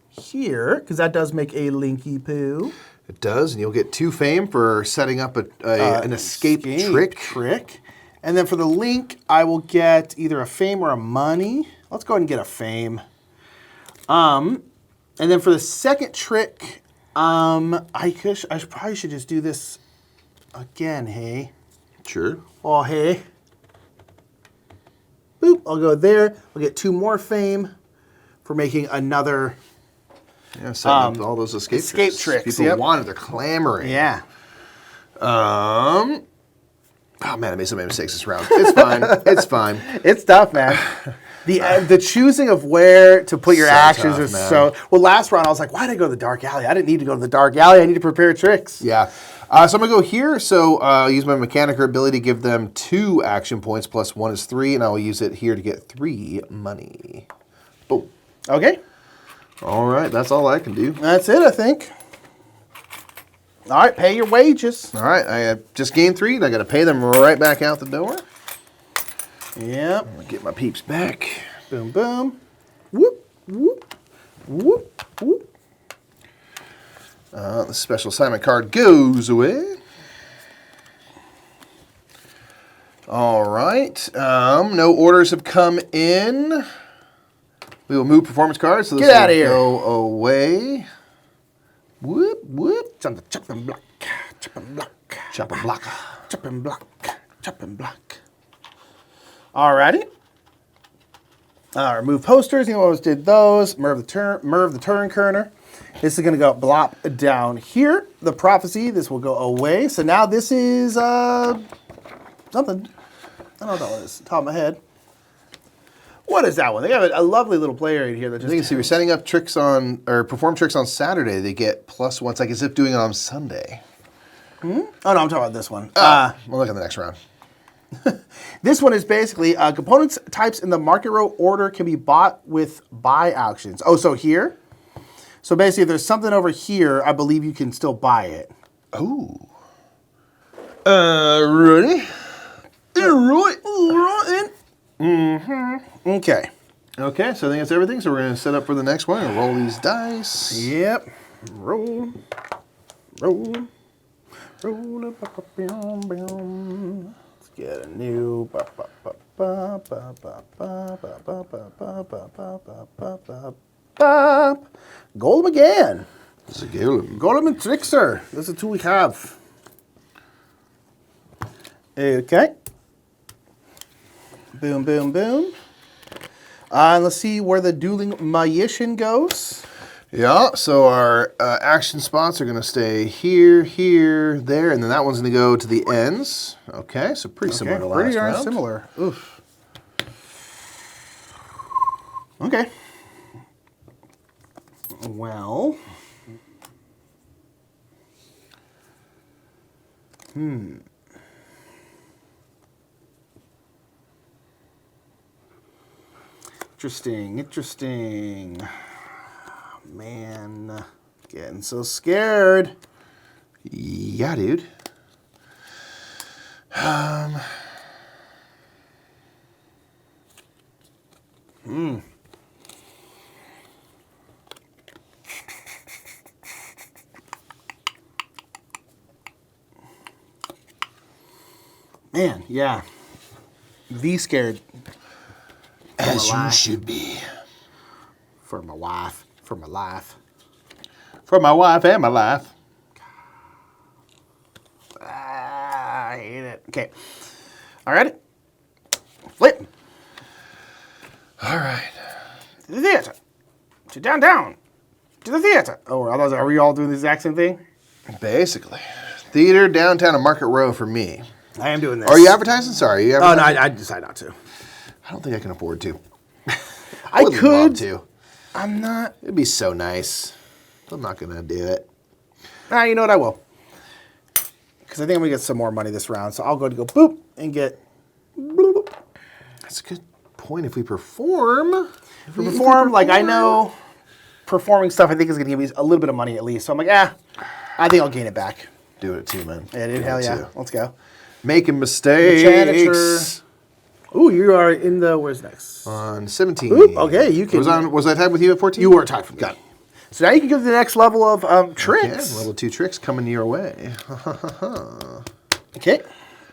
here, because that does make a linky poo. It does, and you'll get 2 fame for setting up an escape trick. And then for the link, I will get either a fame or a money. Let's go ahead and get a fame. And then for the second trick, I probably should just do this again, hey? Sure. Oh, hey. Boop, I'll go there. I'll get 2 more fame for making another... Yeah, setting up all those escape tricks. People wanted, they're clamoring. Yeah. Oh, man, I made so many mistakes this round. It's fine. It's fine. It's tough, man. The choosing of where to put your actions is so... Well, last round I was like, why did I go to the dark alley? I didn't need to go to the dark alley. I need to prepare tricks. Yeah. So I'm going to go here. So use my mechanical ability to give them 2 action points, plus 1 is 3, and I will use it here to get 3 money. Boom. Okay. All right, that's all I can do. That's it, I think. All right, pay your wages. All right, I just gained 3, and I got to pay them right back out the door. Yep. I'm gonna get my peeps back. Boom, boom. Whoop, whoop, whoop, whoop. The special assignment card goes away. All right. No orders have come in. We will move performance cards. So this Get out of here. Go away. Whoop, whoop. It's on the chopping block. Chopping block. Chop a block. Chopping block. Chopping block. Alrighty. Remove posters. You always did those. Murph the turn kerner. This is going to go blop down here. The prophecy. This will go away. So now this is something. I don't know what that was. Top of my head. What is that one? They have a lovely little play area here that just... You can see we're setting up tricks on, or perform tricks on Saturday. They get +1. It's like as if doing it on Sunday. Hmm? Oh, no, I'm talking about this one. We'll look at the next round. This one is basically components types in the market row order can be bought with buy actions. Oh, so here? So basically, if there's something over here, I believe you can still buy it. Oh. Ready? Right. Mm-hmm. Okay. Okay, so I think that's everything. So we're going to set up for the next one and roll these dice. Yep. Roll. Roll. Roll. Let's get a new. Golem again. This is a Golem. Golem and Trickster. Those are two we have. Okay. Boom, boom, boom. And let's see where the Dueling Magician goes. Yeah, so our action spots are going to stay here, here, there, and then that one's going to go to the ends. Okay, so pretty similar to last pretty darn round. similar. Oof. Okay. Well. Interesting. Man, getting so scared. Yeah, dude. Man, yeah. V scared. As you should be. For my wife. For my life. For my wife and my life. I hate it. Okay. All right. Flip. All right. To the theater. To downtown. To the theater. Oh, are we all doing the exact same thing? Basically. Theater, downtown, and Market Row for me. I am doing this. Are you advertising? Sorry. Are you Oh, no, advertising? I decided not to. I don't think I can afford to. I would could. love to. I'm not. It'd be so nice. I'm not going to do it. You know what? I will. Because I think I'm going to get some more money this round. So I'll go boop and get bloop. That's a good point. If we perform. I know performing stuff I think is going to give me a little bit of money at least. So I'm like, I think I'll gain it back. Do it too, man. Yeah, dude. Hell yeah. Let's go. Making mistakes. Janitor. Ooh, you are in the, where's next? On 17. Ooh, okay, you can. Was I tied with you at 14? You were tied for me. Got it. So now you can go to the next level of tricks. Okay, level 2 tricks coming your way. Okay.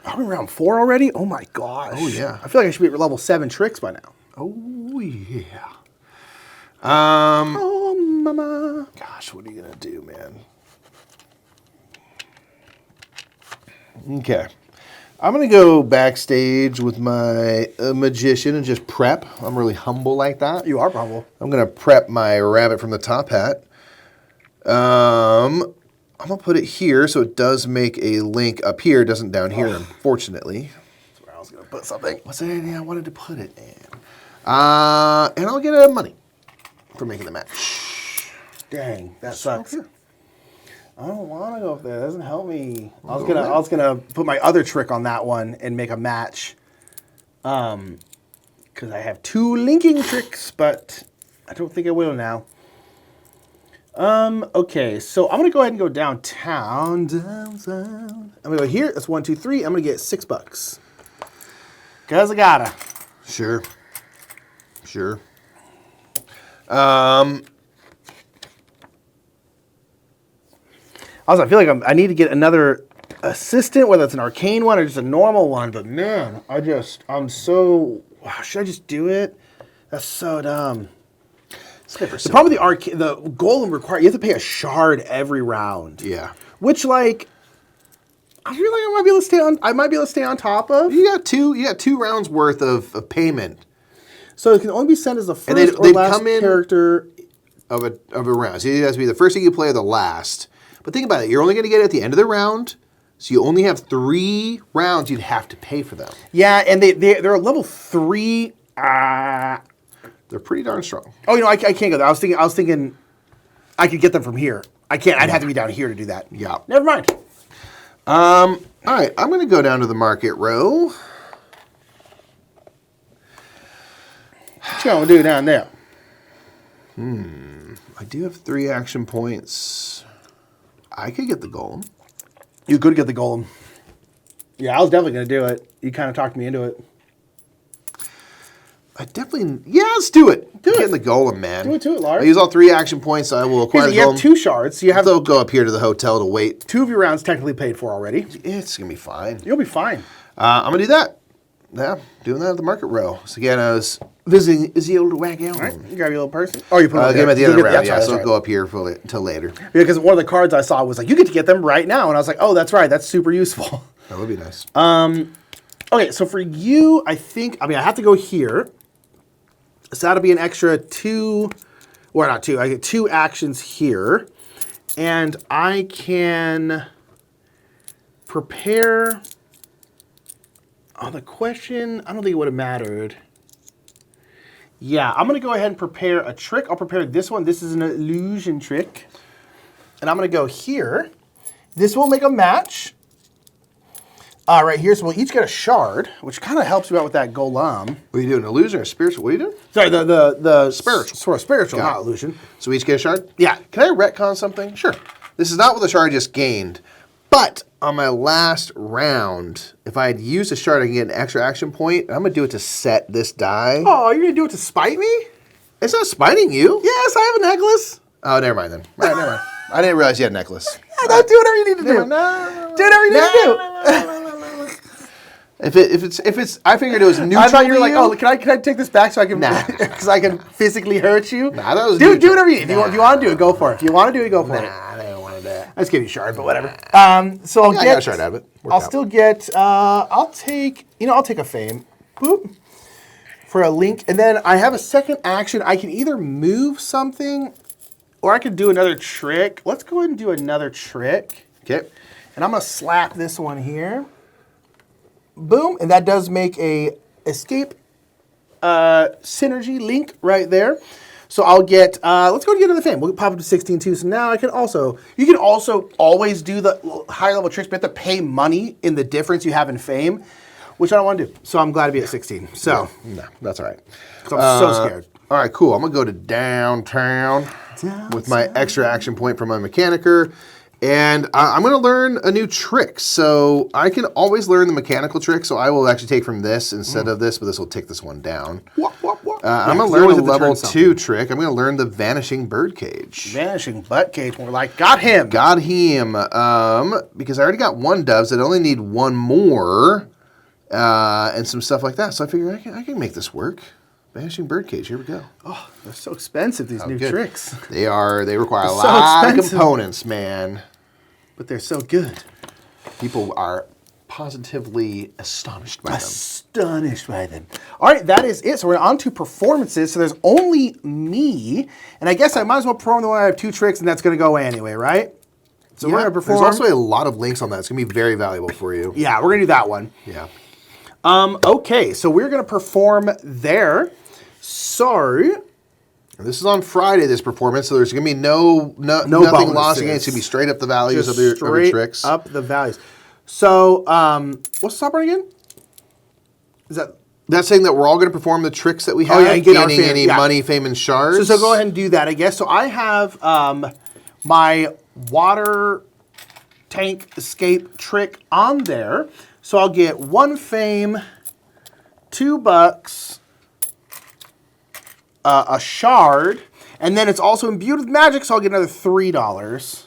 Are we round 4 already? Oh my gosh. Oh, yeah. I feel like I should be at level 7 tricks by now. Oh, yeah. Oh, mama. Gosh, what are you going to do, man? Okay. I'm going to go backstage with my magician and just prep. I'm really humble like that. You are humble. I'm going to prep my rabbit from the top hat. I'm going to put it here so it does make a link up here. It doesn't down here, unfortunately. That's where I was going to put something. What's the idea I wanted to put it in? And I'll get money for making the match. Dang, that sucks. Okay. I don't want to go up there. That doesn't help me. I was gonna put my other trick on that one and make a match. Because I have 2 linking tricks, but I don't think I will now. Okay, so I'm gonna go ahead and go downtown. I'm gonna go here. That's 1, 2, 3. I'm gonna get $6. Cause I gotta. Sure. Also, I feel like I need to get another assistant, whether it's an arcane one or just a normal one. But man, I'm so. Wow, should I just do it? That's so dumb. The problem with the golem you have to pay a shard every round. Yeah. Which I feel like I might be able to stay on top of. You got two rounds worth of payment. So it can only be sent as the first or last character of a round. So it has to be the first thing you play or the last. But think about it. You're only going to get it at the end of the round. So you only have 3 rounds you'd have to pay for them. Yeah, and they're a level 3. They're pretty darn strong. Oh, I can't go there. I was thinking I could get them from here. I can't. I'd have to be down here to do that. Yeah. Never mind. All right. I'm going to go down to the Market Row. What you going to do down there? I do have 3 action points. I could get the golem. You could get the golem. Yeah, I was definitely going to do it. You kind of talked me into it. Let's do it. Get in the golem, man. Do it, Lars. I use all 3 action points. I will acquire the golem. You have 2 shards. So you have They'll go up here to the hotel to wait. 2 of your rounds technically paid for already. It's going to be fine. You'll be fine. I'm going to do that. Yeah, doing that at the market row. So again, I was visiting Izzy old Wag-Elm. All right, you grab your little person. Oh, you put them get them at the end of the round, yeah, so I'll go up here until later. Because one of the cards I saw was like, you get to get them right now. And I was like, oh, that's right. That's super useful. That would be nice. Okay, so for you, I have to go here. So that'll be an extra 2, or not 2, I get 2 actions here. And I can prepare, the question, I don't think it would have mattered. Yeah, I'm going to go ahead and prepare a trick. I'll prepare this one. This is an illusion trick. And I'm going to go here. This will make a match. Right here, so we'll each get a shard, which kind of helps you out with that golem. What are you doing, illusion or spiritual? What are you doing? Sorry, the spiritual. Sort of spiritual, Got not it. illusion. So we each get a shard? Yeah. Can I retcon something? Sure. This is not what the shard I just gained, but on my last round, if I had used a shard, I can get an extra action point. I'm going to do it to set this die. Oh, you're going to do it to spite me? It's not spiting you. Yes, I have a necklace. Oh, never mind then. All right, never mind. I didn't realize you had a necklace. Yeah, no, do whatever you need to do. No. Do whatever you need to do. If it's, I figured it was neutral. I thought you were to like, oh, can I take this back so I can, because I can physically hurt you? Nah, that was do neutral. whatever you need. If you want to do it, go for it. If you want to do it, go for it. I don't want to do that. I just gave you a shard, but whatever. So I'll I got a shard out of it. Worked I'll out. still get. I'll take a fame. Boop. For a link, and then I have a second action. I can either move something, or I could do another trick. Let's go ahead and do another trick. Okay. And I'm gonna slap this one here. Boom, and that does make a escape synergy link right there. So I'll get, let's go get another fame. We'll pop up to 16 too. So now you can also always do the higher level tricks, but you have to pay money in the difference you have in fame, which I don't want to do. So I'm glad to be at 16. So No, that's all right. 'cause I'm so scared. All right, cool. I'm going to go to downtown with my extra action point from my mechanicer. And I'm going to learn a new trick. So I can always learn the mechanical trick. So I will actually take from this instead of this, but this will take this one down. I'm going to learn a level 2 trick. I'm going to learn the Vanishing Birdcage. Vanishing butt cage. We're like, got him. Got him. Because I already got 1 dove, so I only need 1 more. And some stuff like that. So I figure I can make this work. Vanishing Birdcage, here we go. Oh, they're so expensive, these new good. tricks. They require a so lot of expensive. components, man. But they're so good. People are positively astonished by them. Astonished by them. All right, that is it. So we're on to performances. So there's only me. And I guess I might as well perform the one I have 2 tricks, and that's going to go away anyway, right? So we're going to perform. There's also a lot of links on that. It's going to be very valuable for you. Yeah, we're going to do that one. Yeah. Okay, so we're going to perform there. So This is on Friday, this performance, so there's going to be nothing bonuses. lost again. It's going to be straight up the values of your tricks. Up the values. So, what's the top right again? Is that... That's saying that we're all going to perform the tricks that we have, and get our gaining fame, any money, fame, and shards. So go ahead and do that, I guess. So I have my water tank escape trick on there. So I'll get 1 fame, $2, a shard, and then it's also imbued with magic, so I'll get another $3.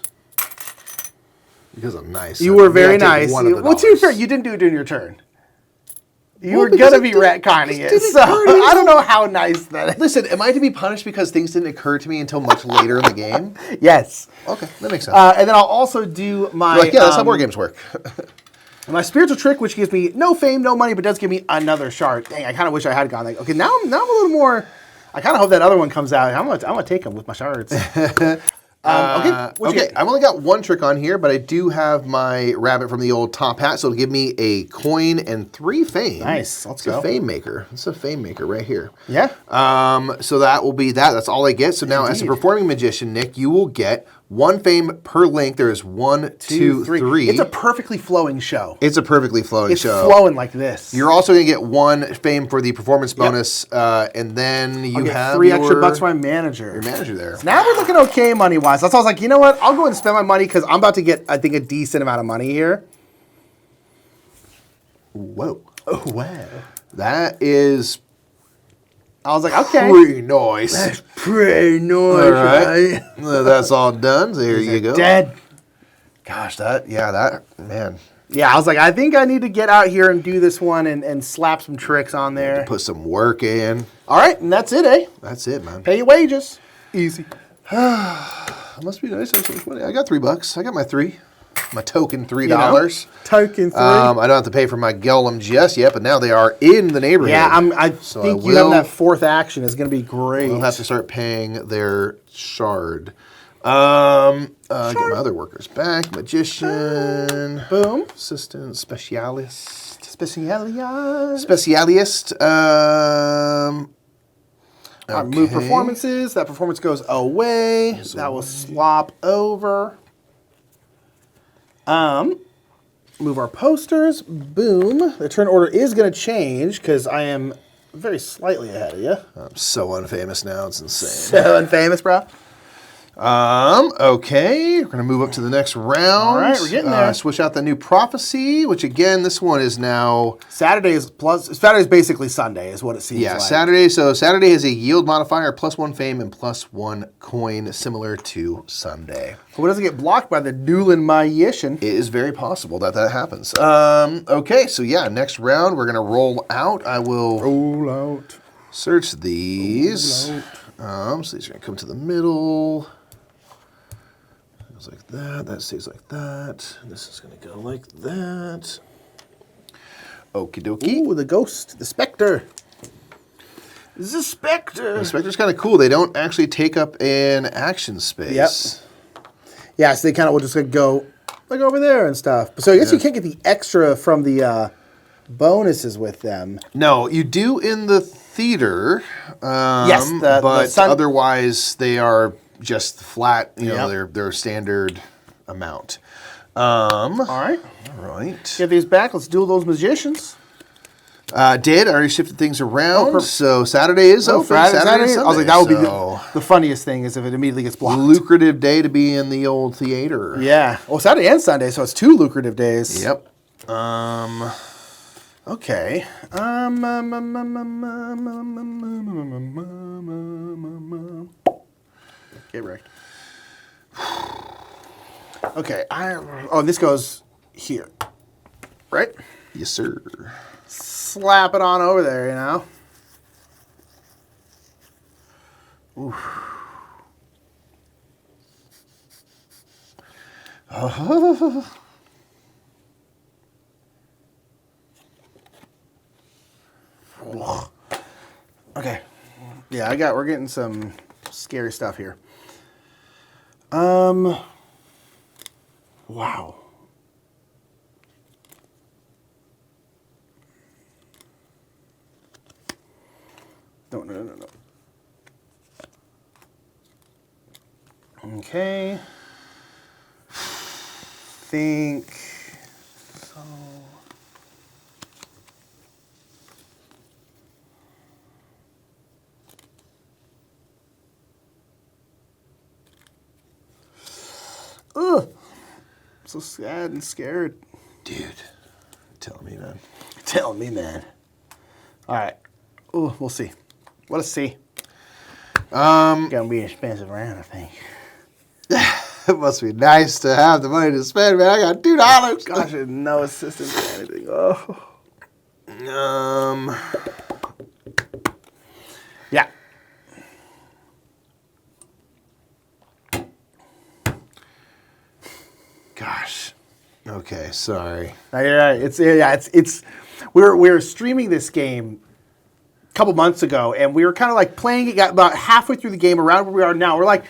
Because I'm nice. You were very gotta take nice. one of the Well, to be fair, dollars. you didn't do it during your turn. You Well, were because going to be retconning it, so I don't know how nice that is. Listen, am I to be punished because things didn't occur to me until much later in the game? Yes. Okay, that makes sense. And then I'll also do my... yeah, that's how board games work. My spiritual trick, which gives me no fame, no money, but does give me another shard. Dang, I kind of wish I had gone like, okay, now I'm a little more... I kind of hope that other one comes out. I'm gonna take them with my shards. Okay. I've only got 1 trick on here, but I do have my rabbit from the old top hat, so it'll give me a coin and 3 fame. Nice, let's It's a go. fame maker. It's a fame maker right here. Yeah. So that will be that. That's all I get. So now, as a performing magician, Nick, you will get 1 fame per link. There is 1, 2, 3. It's a perfectly flowing show. It's a perfectly flowing It's show. flowing like this. You're also going to get 1 fame for the performance bonus, and then you I'll get have 3 extra bucks for my manager. your manager there. Now we're looking okay money-wise. That's why I was like, you know what? I'll go and spend my money because I'm about to get, I think, a decent amount of money here. Whoa. Oh, wow. That is I was like, okay. pretty nice. That's pretty nice, All right. right? That's all done. There you go. Dead. Gosh, man. Yeah, I was like, I think I need to get out here and do this one and slap some tricks on there. Put some work in. All right, and that's it, eh? That's it, man. Pay your wages. Easy. It must be nice. I have so much money. I got $3. I got my token $3. Token 3. I don't have to pay for my Golem just yet, but now they are in the neighborhood. Yeah, I think you have that 4th action is going to be great. We'll have to start paying their shard. Get my other workers back. Magician. Boom. Assistant. Specialist. Specialist. Okay. Move performances. That performance goes away. That will slop over. Move our posters. Boom. The turn order is going to change because I am very slightly ahead of you. I'm so unfamous now. It's insane. So unfamous, bro. Okay, we're gonna move up to the next round. All right, we're getting there. Switch out the new prophecy, which again, this one is now Saturday's basically Sunday, is what it seems like. Saturday. So Saturday has a yield modifier, +1 fame and +1 coin, similar to Sunday. What doesn't get blocked by the Newland Magician? It is very possible that happens. Okay, so yeah, next round we're gonna roll out. I will Roll out. search these. So these are gonna come to the middle. Goes like that. That stays like that. This is gonna go like that. Okie dokie. Ooh, the ghost, the specter. The specter. The specter's kind of cool. They don't actually take up an action space. Yep. Yeah, so they kind of will just go like over there and stuff. So I guess you can't get the extra from the bonuses with them. No, you do in the theater. Yes, but the otherwise they are just flat. You know, Yep. their standard amount. All right. All right. Get these back. Let's duel those magicians. I already shifted things around. perfect. So Saturday is open. Friday, Saturday and Saturday. I was like, that would Sunday, be the funniest thing is if it immediately gets blocked. lucrative day to be in the old theater. Yeah. Well, Saturday and Sunday, so it's 2 lucrative days. Yep. Okay. Get wrecked. Okay. This goes here. Right? Yes, sir. Slap it on over there, you know? Okay. Yeah, we're getting some scary stuff here. Wow. No. Okay. Think so. Ugh. So sad and scared. Dude, tell me, man. Tell me, man. All right. Ooh, we'll see. What a C. Gonna be an expensive round, I think. It must be nice to have the money to spend, man. I got $2. Gosh, no assistance or anything. Oh. Yeah. Gosh. Okay, sorry. No, you're right. It's. We were streaming this game a couple months ago, and we were kind of like playing it. Got about halfway through the game, around where we are now. We're like,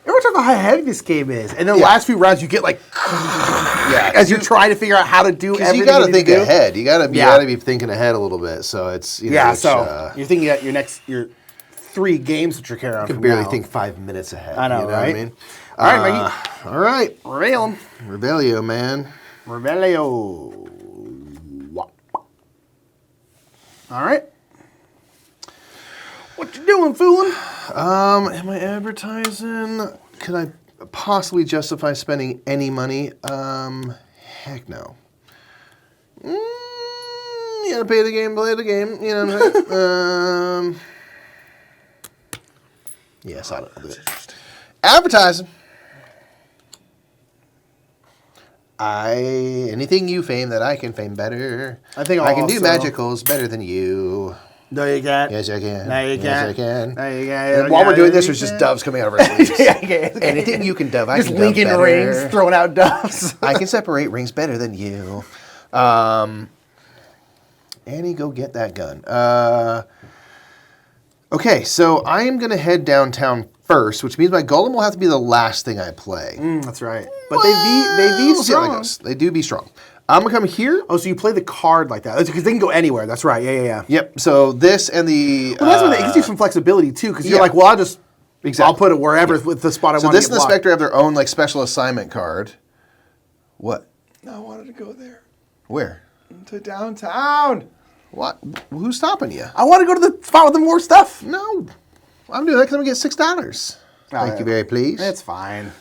everyone talks about how heavy this game is, and then the last few rounds you get like, as you're trying to figure out how to do everything. You got to think ahead. You got to be thinking ahead a little bit. So it's So you're thinking that your 3 games of Trickerion. You can barely think 5 minutes ahead. I know, you know right? What I mean? All right, Mikey. All right. Rail. Rebellio, man. Rebellio. All right. What you doing, fooling? Am I advertising? Could I possibly justify spending any money? Heck no. You gotta pay the game, play the game. You know what I'm saying? Yes, I'll do it. Advertising. Anything you fame that I can fame better. I think I can do magicals better than you. No, you can't. Yes, I can. No, you Yes, can't. I can. No, you can't. And while we're doing this, there's just doves coming out of our sleeves. Anything you can dove, I just can dove linking better. rings, throwing out doves. I can separate rings better than you. Annie, go get that gun. Okay, so I am going to head downtown first, which means my golem will have to be the last thing I play. That's right. But they be We'll see how that strong. goes. They do be strong. I'm going to come here. Oh, so you play the card like that. Because they can go anywhere. That's right. Yeah. Yep, so this and the... Well, that's what it gives you some flexibility, too. Because you're yeah. like, well, Exactly. I'll put it wherever with the spot I So want to this get and the blocked. Spectre have their own like special assignment card. What? I wanted to go there. Where? To downtown. What? Who's stopping you? I want to go to the spot with the more stuff. No. I'm doing that because I'm going to get $6. Thank you very please. It's fine.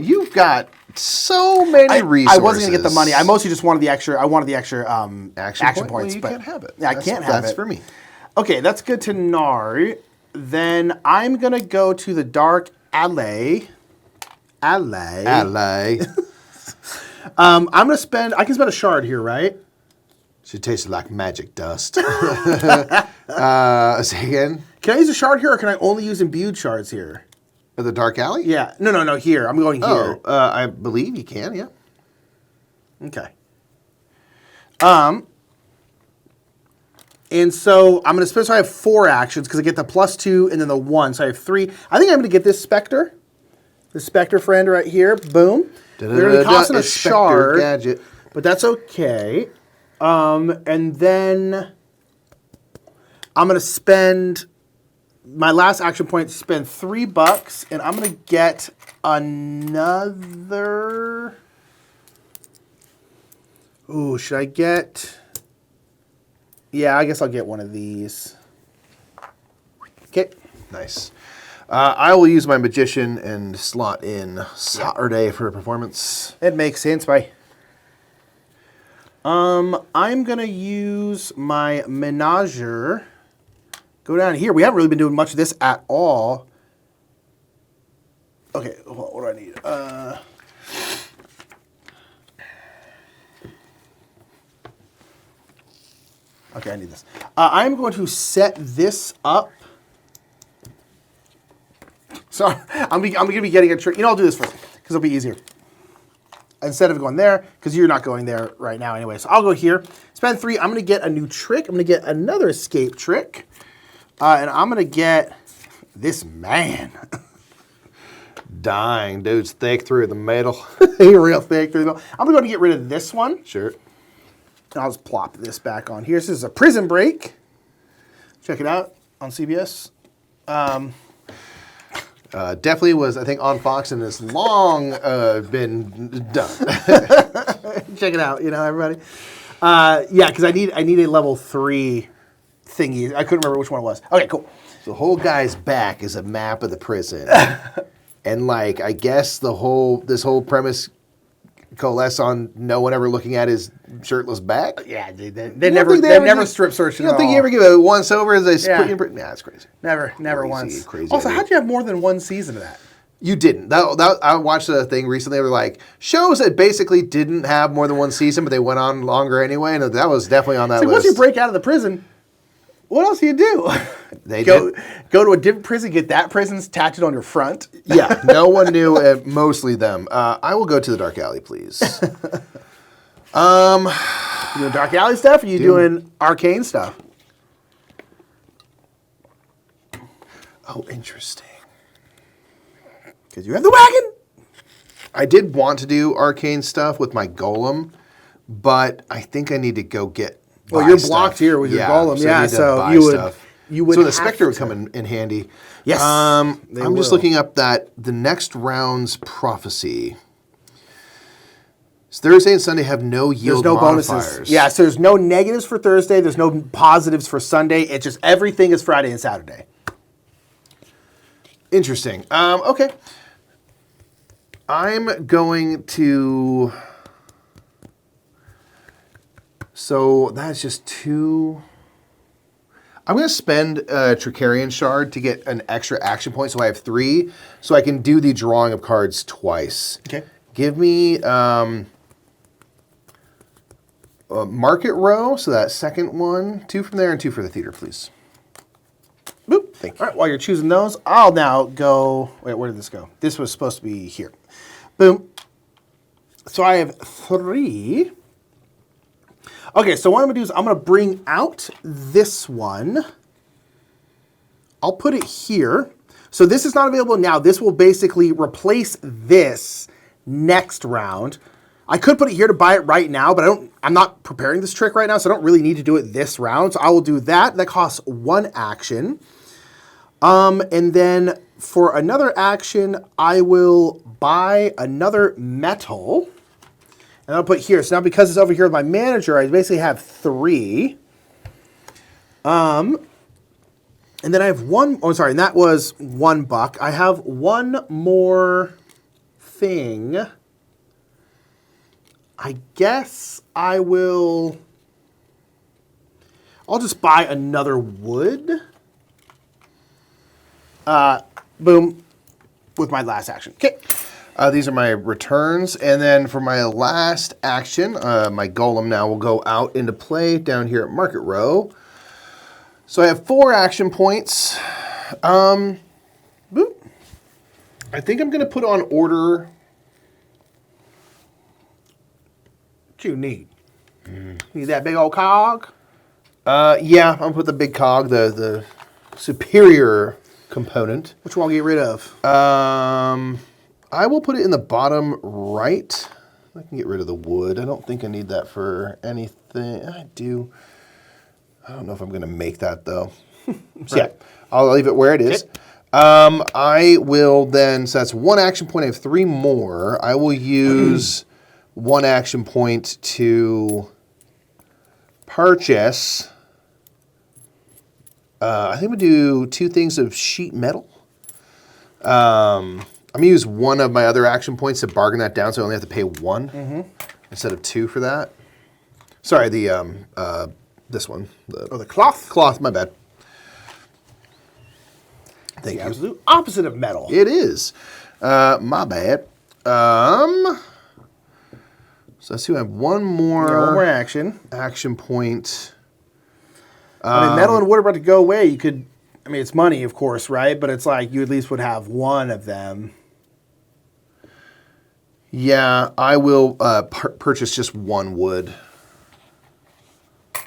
You've got so many resources. I wasn't going to get the money. I mostly just wanted the extra. I wanted the extra action point? points. Well, you but can't have it. Yeah, I can't have it. That's for me. Okay, that's good to know. Then I'm going to go to the Dark Alley. Alley. I'm going to spend... I can spend a shard here, right? She tasted like magic dust. Say again? Can I use a shard here, or can I only use imbued shards here? At the Dark Alley? Yeah. No, here. I'm going here. Oh, I believe you can, yeah. Okay. And so I'm going to spend, so I have 4 actions because I get the +2 and then the 1. So I have 3. I think I'm going to get this Spectre. The Spectre friend right here. Boom. They're going to be costing a shard. Gadget. But that's okay. And then I'm going to spend my last action point to spend $3, and I'm going to get another. Ooh, should I get? Yeah, I guess I'll get one of these. Okay. Nice. I will use my Magician and slot in Saturday for a performance. It makes sense, bye. I'm going to use my Menager. Go down here. We haven't really been doing much of this at all. Okay, hold on, what do I need? Okay, I need this. I'm going to set this up. So I'm going to be getting a trick. You know, I'll do this first because it'll be easier. Instead of going there, because you're not going there right now anyway. So I'll go here, spend 3. I'm going to get a new trick. I'm going to get another escape trick. And I'm going to get this man. Dying. Dude's thick through the metal. Real thick through the middle. I'm going to get rid of this one. Sure. And I'll just plop this back on here. This is a Prison Break. Check it out on CBS. Definitely was, I think, on Fox and has long been done. Check it out, you know, everybody. Yeah, because I need a level 3 thingy. I couldn't remember which one it was. Okay, cool. The whole guy's back is a map of the prison. And like, I guess this whole premise coalesce on no one ever looking at his shirtless back. Yeah, dude, they never strip search. You don't think you ever give it once over as they put you in prison? Nah, that's crazy. Never Crazy, once. crazy Also, idea. how'd you have more than 1 season of that? You didn't. I watched a thing recently. They were like shows that basically didn't have more than 1 season, but they went on longer anyway, and that was definitely on that So list. once you break out of the prison, what else do you do? They go did. to a different prison, get that prison's tattooed on your front. Yeah, no one knew. Mostly them. I will go to the Dark Alley, please. You doing Dark Alley stuff, or you doing Arcane stuff? Oh, interesting. Because you have the wagon. I did want to do Arcane stuff with my golem, but I think I need to go get. Well, buy you're stuff. blocked here with your golem. I Yeah, need to so buy you would. stuff. You would. So the have Spectre would to. come in handy. Yes, I'm they just will. looking up that the next round's prophecy. So Thursday and Sunday have no yield There's no modifiers. bonuses. Yeah, so there's no negatives for Thursday. There's no positives for Sunday. It's just everything is Friday and Saturday. Interesting. Okay. I'm going to So that's just 2. I'm going to spend a Trickerion shard to get an extra action point, so I have 3, so I can do the drawing of cards twice. Okay. Give me a market row, so that second one. 2 from there and 2 for the theater, please. Boop. Thank you. All right, while you're choosing those, I'll now go... Wait, where did this go? This was supposed to be here. Boom. So I have 3. Okay, so what I'm going to do is I'm going to bring out this one. I'll put it here. So this is not available now. This will basically replace this next round. I could put it here to buy it right now, but I'm not preparing this trick right now, so I don't really need to do it this round. So I will do that. That costs 1 action. And then for another action, I will buy another metal. And I'll put here. So now because it's over here with my manager, I basically have 3. And then I have one, oh, sorry, and that was $1. I have one more thing. I guess I'll just buy another wood. Boom, with my last action. Okay. These are my returns, and then for my last action, my golem now will go out into play down here at Market Row. So I have 4 action points. Boop. I think I'm going to put on order. What you need? Need that big old cog? Yeah, I'm going to put the big cog, the superior component. Which one I'll get rid of? I will put it in the bottom right. I can get rid of the wood. I don't think I need that for anything. I do. I don't know if I'm going to make that, though. So, yeah, I'll leave it where it is. Okay. I will then, so that's 1 action point. I have 3 more. I will use 1 action point to purchase. I think we'll do 2 things of sheet metal. I'm going to use 1 of my other action points to bargain that down, so I only have to pay 1 instead of 2 for that. Sorry, this one. The cloth? Cloth, my bad. Thank you. The absolute opposite of metal. It is. My bad. So let's see, I have one more action point. I mean, metal and wood are about to go away. You could, I mean, it's money, of course, right? But it's like you at least would have 1 of them. Yeah, I will purchase just 1 wood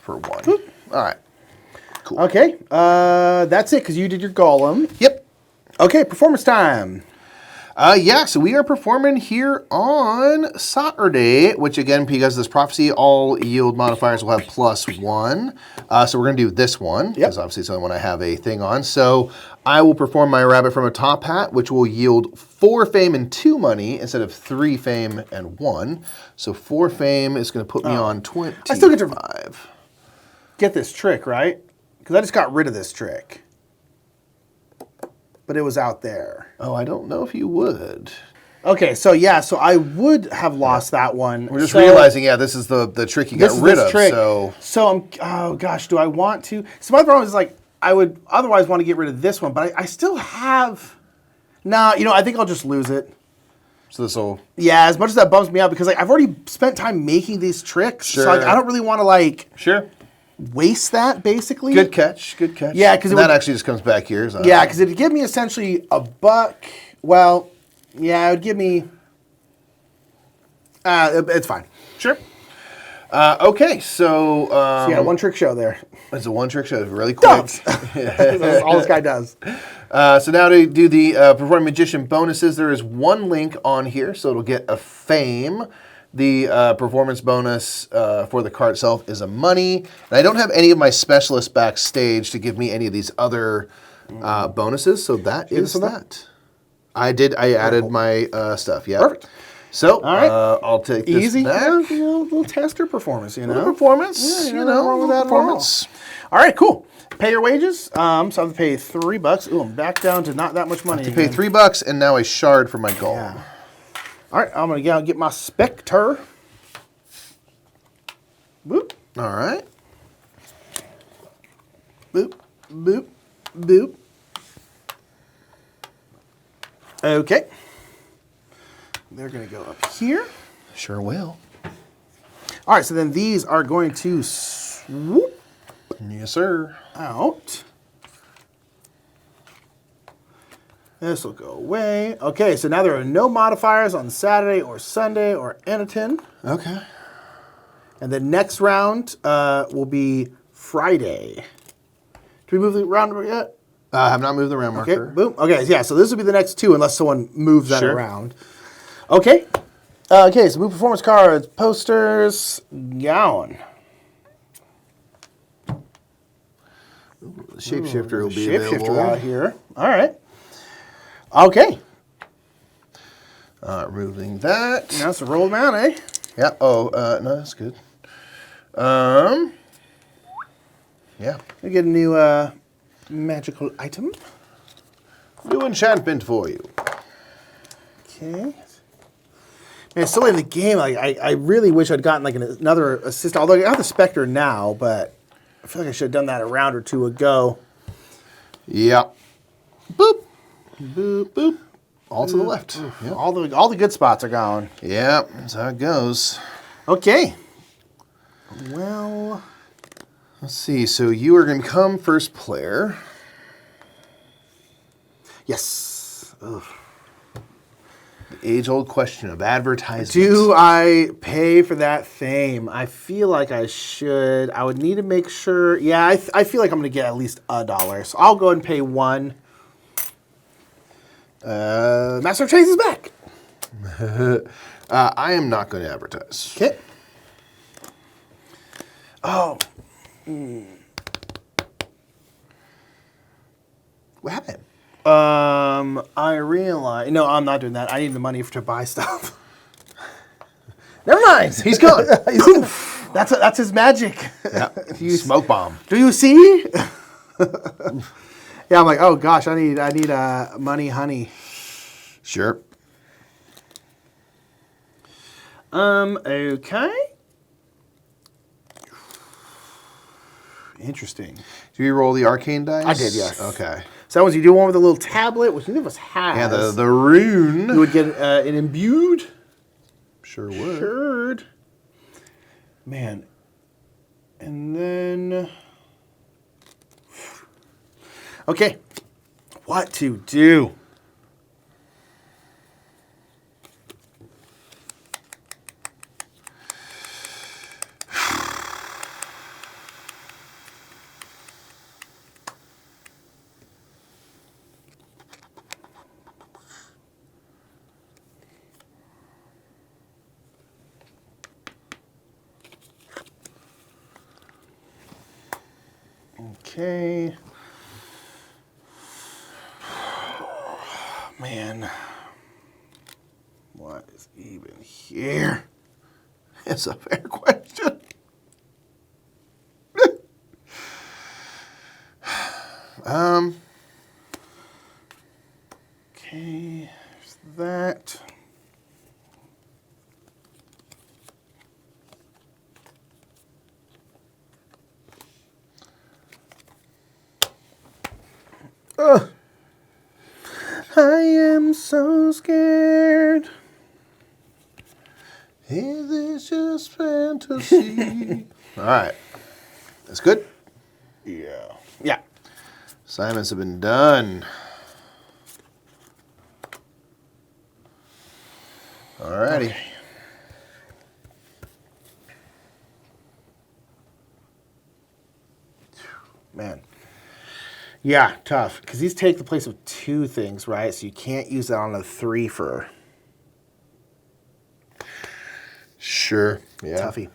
for 1. All right. Cool. Okay, that's it, because you did your golem. Yep. Okay, performance time. Yeah, so we are performing here on Saturday, which again, because of this prophecy, all yield modifiers will have +1. So we're going to do this one, because obviously it's the only one I have a thing on. So I will perform my rabbit from a top hat, which will yield 4 fame and 2 money instead of 3 fame and 1. So 4 fame is going to put me on 25. I still get to get this trick, right? Because I just got rid of this trick. But it was out there. Oh, I don't know if you would. Okay, so yeah, so I would have lost that one. We're just realizing, yeah, this is the trick you got rid of. Trick. So I'm, oh gosh, do I want to? So my problem is like, I would otherwise want to get rid of this one, but I still have, nah, you know, I think I'll just lose it. So this will. Yeah, as much as that bums me out, because like I've already spent time making these tricks. Sure. So like, I don't really want to like. Sure. Waste that, basically. Good catch, good catch. Yeah, because that actually just comes back here. So yeah, because it'd give me essentially $1. Well, yeah, it would give me. It's fine. Sure. Okay, so yeah, 1 trick show there. It's a 1 trick show, really quick. That's all this guy does. So now to do the Performing Magician bonuses, there is 1 link on here, so it'll get a fame. The performance bonus for the card itself is a money. And I don't have any of my specialists backstage to give me any of these other bonuses, so that is that. I added my stuff, yeah. Perfect. So I'll take this easy back. Little tester performance, you know. Performance, yeah, you know, wrong with that performance. All right, cool. Pay your wages. So I have to pay $3. Ooh, I'm back down to not that much money. I have to pay $3 and now a shard for my gold. Yeah. All right, I'm going to get my Spectre. Whoop. All right. Boop, boop, boop. Okay. They're going to go up here. Sure will. All right, so then these are going to swoop Yes, sir. out. This will go away. Okay, so now there are no modifiers on Saturday or Sunday or anything. Okay. And the next round will be Friday. Do we move the round yet? I have not moved the round Okay, marker. boom. Okay, yeah, so this will be the next two unless someone moves that Sure. around. Okay. Okay, so move performance cards, posters, gown. The shapeshifter will be Shapeshifter available. out here. All right. Okay. Removing that. Now it's a roll down, eh? Yeah. Oh, no, that's good. Yeah. We get a new magical item. New enchantment for you. Okay. Man, still in the game. Like I really wish I'd gotten like another assist. Although I got the Spectre now, but I feel like I should have done that a round or two ago. Yeah. Boop, boop, boop. All to the left. Yeah. All the good spots are gone. Yeah, that's how it goes. Okay. Well, Let's see. So you are going to become first player. yes. Ugh. The age-old question of advertisement. Do I pay for that fame? I feel like I should. I would need to make sure. Yeah, I feel like I'm going to get at least $1. So I'll go ahead and pay $1. Master of Chase is back. I am not going to advertise. Okay. Oh, What happened? I realize. No, I'm not doing that. I need the money to buy stuff. Never mind. He's gone. That's his magic. Yeah. Smoke bomb. Do you see? Yeah, I'm like, oh gosh, I need money, honey. Sure. Okay. Interesting. Do you roll the arcane dice? I did, yes. Okay. So that was you do one with a little tablet, which neither of us has. Yeah, the rune. You would get an imbued. Sure would. Sure. Man. And then. Okay. What to do? Okay. Man. What is even here? It's a fair question. Okay. There's that. I am so scared. Is this just fantasy? All right. That's good. Yeah. Yeah. Assignments have been done. All righty. Okay. Man. Yeah, tough. Because these take the place of 2 things, right? So you can't use that on a 3 for Sure. Yeah. Tuffy.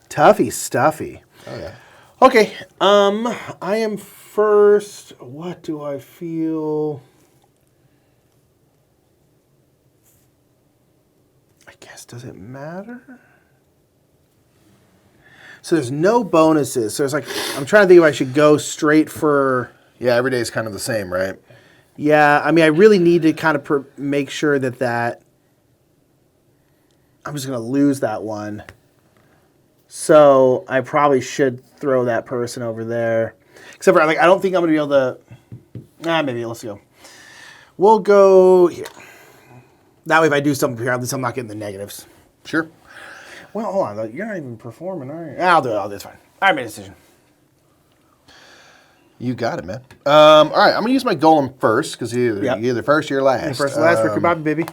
Tuffy stuffy. Oh, yeah. Okay. I am first. What do I feel? I guess, does it matter? So there's no bonuses. So it's like, I'm trying to think if I should go straight for. Yeah, every day is kind of the same, right? Yeah, I mean, I really need to kind of make sure that I'm just going to lose that one. So I probably should throw that person over there. Except for, like, I don't think I'm going to be able to... maybe. Let's go. We'll go here. That way, if I do something here, at least I'm not getting the negatives. Sure. Well, hold on. You're not even performing, are you? I'll do it. It's fine. I made a decision. You got it, man. All right, I'm going to use my golem first, because you're either first or you're last. You're first or last, Ricky Bobby, baby.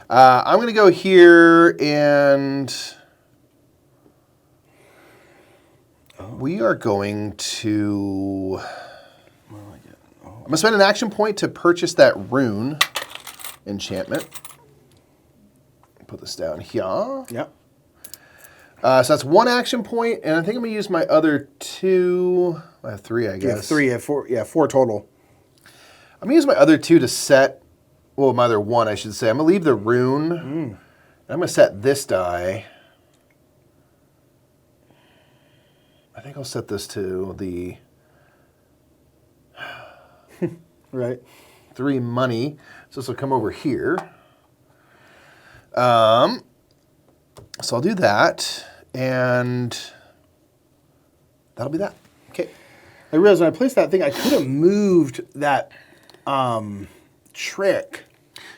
I'm going to go here, and we are going to... I'm going to spend an action point to purchase that rune enchantment. Put this down here. Yep. So that's one action point, and I think I'm going to use my other two. I have three, I guess. You have three, you have four. Yeah, four total. I'm going to use my other two to set, well, my other one, I should say. I'm going to leave the rune, and I'm going to set this die. I think I'll set this to the... Right. 3 money. So this will come over here. So I'll do that, and that'll be that. Okay. I realized when I placed that thing, I could have moved that trick.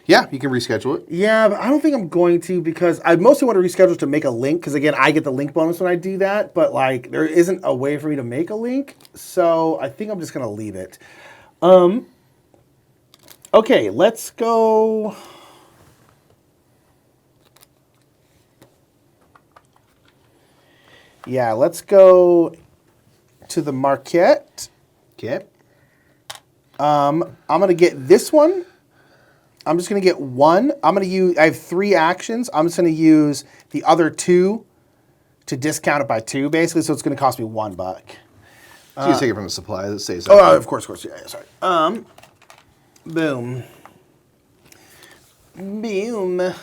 Yeah, you can reschedule it. Yeah, but I don't think I'm going to, because I mostly want to reschedule to make a link, because again, I get the link bonus when I do that, but like there isn't a way for me to make a link, so I think I'm just going to leave it. Okay, let's go. Yeah, let's go to the Marquette. Okay. I'm going to get this one. I'm just going to get one. I'm going to use, I have 3 actions. I'm just going to use the other 2 to discount it by 2, basically, so it's going to cost me $1. So you take it from the supply. Let's say something. Oh, of course. Yeah, sorry. Boom. Boom.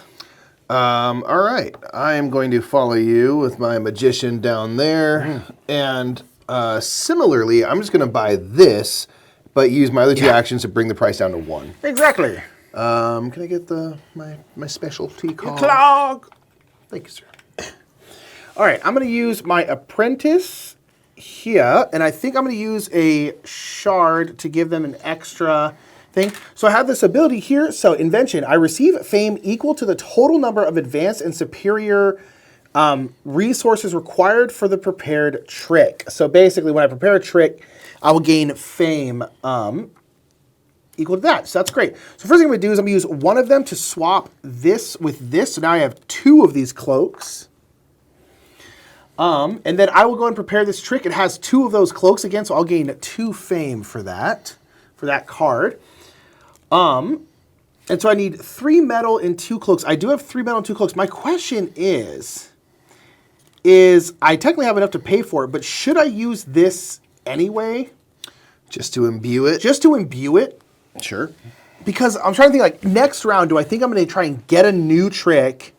All right. I am going to follow you with my magician down there. And similarly, I'm just going to buy this, but use my other 2 actions to bring the price down to 1. Exactly. Can I get my specialty cog? Clog. Thank you, sir. All right. I'm going to use my apprentice here, and I think I'm going to use a shard to give them an extra thing. So I have this ability here. So invention, I receive fame equal to the total number of advanced and superior resources required for the prepared trick. So basically, when I prepare a trick, I will gain fame equal to that. So that's great. So first thing I'm going to do is I'm going to use one of them to swap this with this. So now I have 2 of these cloaks. And then I will go and prepare this trick. It has 2 of those cloaks again, so I'll gain 2 fame for that card. And so I need 3 metal and 2 cloaks. I do have 3 metal and 2 cloaks. My question is I technically have enough to pay for it, but should I use this anyway? Just to imbue it? Just to imbue it? Sure. Because I'm trying to think, like, next round, do I think I'm going to try and get a new trick,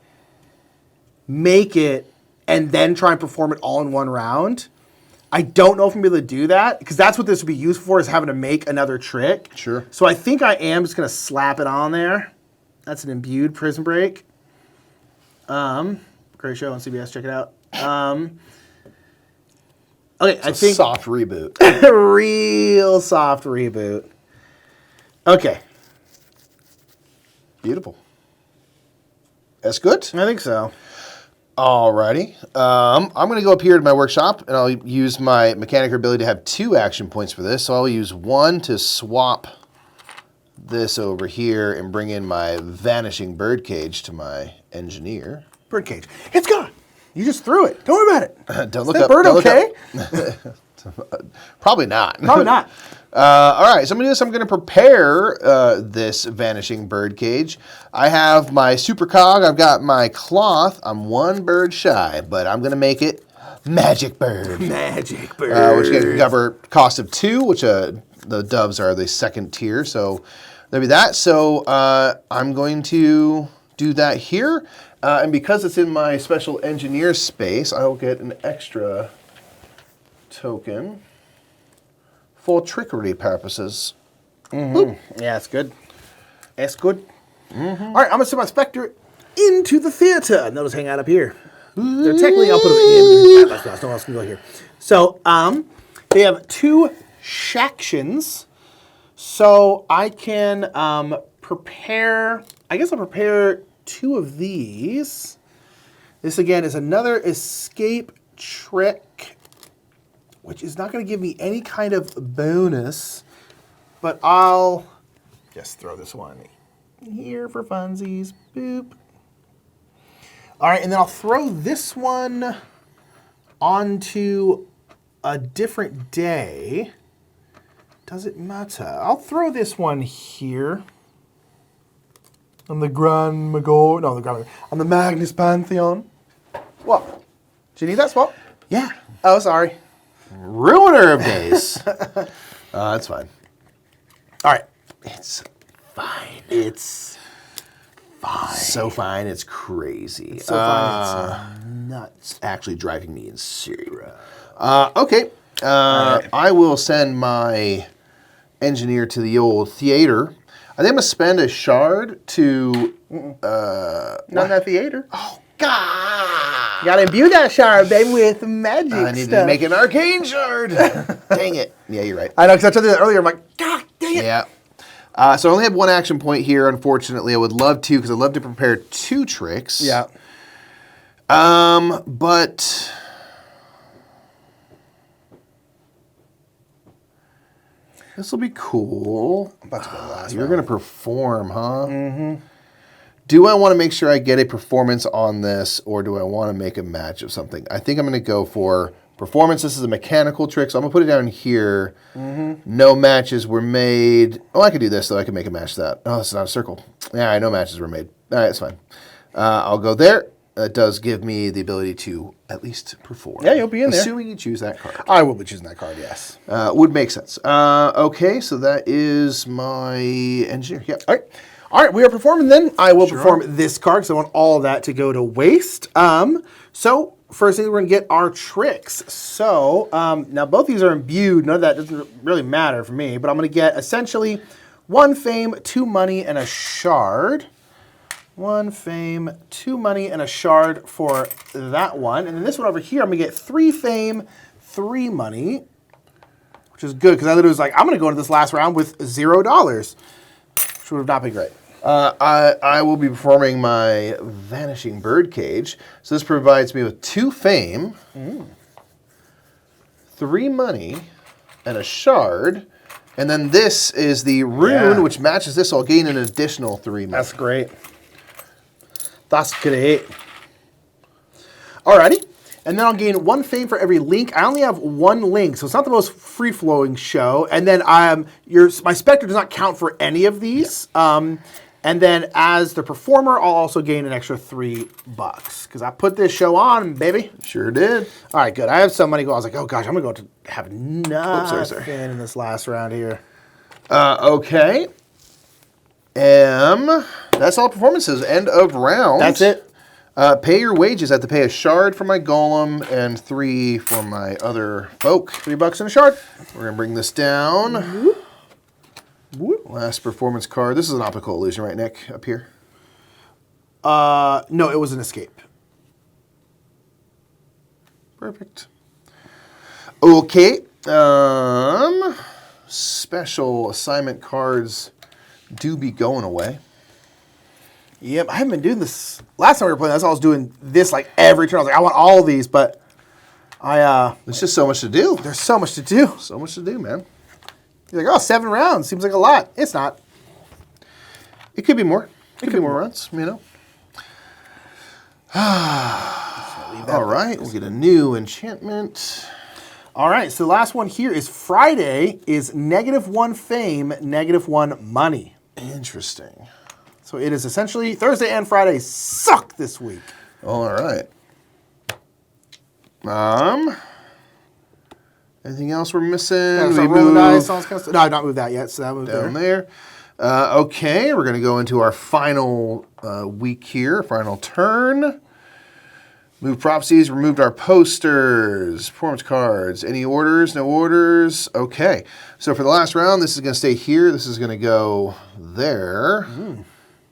make it, and then try and perform it all in one round? I don't know if I'm able to do that, because that's what this would be used for, is having to make another trick. Sure. So I think I am just going to slap it on there. That's an imbued prison break. Great show on CBS. Check it out. Okay, I think soft reboot. real soft reboot. Okay. Beautiful. That's good. I think so. Alrighty. I'm going to go up here to my workshop, and I'll use my mechanic ability to have 2 action points for this. So I'll use 1 to swap this over here and bring in my vanishing birdcage to my engineer. Birdcage. It's gone. You just threw it. Don't worry about it. Don't look Is that up. bird Don't okay? Look up. Probably not. Probably not. All right, so I'm going to do this. I'm going to prepare this vanishing bird cage. I have my super cog. I've got my cloth. I'm 1 bird shy, but I'm going to make it magic bird. Magic bird. Which can cover cost of 2, which the doves are the 2nd tier. So there'll be that. So I'm going to do that here. And because it's in my special engineer space, I will get an extra token for trickery purposes. Yeah, it's good. It's good. All right, I'm going to send my Spectre into the theater. And they'll just hang out up here. They're technically, I'll put them in. No one else can go here. So they have 2 shactions. So I can prepare, I guess I'll prepare 2 of these. This again is another escape trick, which is not going to give me any kind of bonus, but I'll just throw this one here for funsies. Boop. All right, and then I'll throw this one onto a different day. Does it matter? I'll throw this one here. On the Grand Magor, no, on the Magnus Pantheon. What? Did you need that spot? Yeah. Oh, sorry. Ruiner of days. That's fine. All right. It's fine. It's fine. So fine, it's crazy. So fine, it's nuts. Actually driving me insane. Okay. I will send my engineer to the old theater. I think I'm going to spend a shard to... Not in that theater. Oh, God. You got to imbue that shard, baby, with magic I need stuff. to make an arcane shard. Dang it. Yeah, you're right. I know, because I told you that earlier. I'm like, God, dang it. Yeah. So I only have 1 action point here, unfortunately. I would love to, because I'd love to prepare 2 tricks. Yeah. But... this will be cool. I'm about to go last You're going to perform, huh? Mm-hmm. Do I want to make sure I get a performance on this, or do I want to make a match of something? I think I'm going to go for performance. This is a mechanical trick, so I'm going to put it down here. Mm-hmm. No matches were made. Oh, I could do this, though. I can make a match that. Oh, it's not a circle. Yeah, no matches were made. All right, it's fine. I'll go there. That does give me the ability to at least perform. Yeah, you'll be in there. Assuming you choose that card. I will be choosing that card, yes. Would make sense. Okay, so that is my engineer. Yep. All right, we are performing then. I will perform this card because I want all of that to go to waste. So first thing, we're going to get our tricks. So now both these are imbued. None of that doesn't really matter for me, but I'm going to get essentially 1 fame, 2 money, and a shard. 1 fame, 2 money, and a shard for that one. And then this one over here, I'm going to get 3 fame, 3 money, which is good because I literally was like, I'm going to go into this last round with $0, which would have not been great. I will be performing my Vanishing Birdcage. So this provides me with 2 fame, 3 money, and a shard. And then this is the rune, which matches this. So I'll gain an additional 3 money. That's great. That's great. Alrighty. And then I'll gain 1 fame for every link. I only have 1 link, so it's not the most free-flowing show. And then my Spectre does not count for any of these. Yeah. And then as the performer, I'll also gain an extra $3 because I put this show on, baby. Sure did. All right, good. I have some money. I was like, oh gosh, I'm gonna go to have nothing in this last round here. Okay. That's all performances. End of round. That's it. Pay your wages. I have to pay a shard for my golem and 3 for my other folk. $3 and a shard. We're gonna bring this down. Whoop. Last performance card. This is an optical illusion, right, Nick? Up here. No, it was an escape. Perfect. Okay. Special assignment cards do be going away. Yep, I haven't been doing this. Last time we were playing, that's why I was doing this like every turn. I was like, I want all these, but there's just so much to do. There's so much to do. So much to do, man. You're like, oh, 7 rounds. Seems like a lot. It's not. It could be more. It could be more rounds, you know. All right, we'll get a new enchantment. All right, so the last one here is Friday is -1 fame, -1 money. Interesting. So it is essentially Thursday and Friday suck this week. All right. Anything else we're missing? We move dice, all this kind of stuff. No, I've not moved that yet, so that moved down there. Okay, we're going to go into our final week here, final turn. Move prophecies, removed our posters, performance cards. Any orders? No orders? Okay. So for the last round, this is going to stay here. This is going to go there.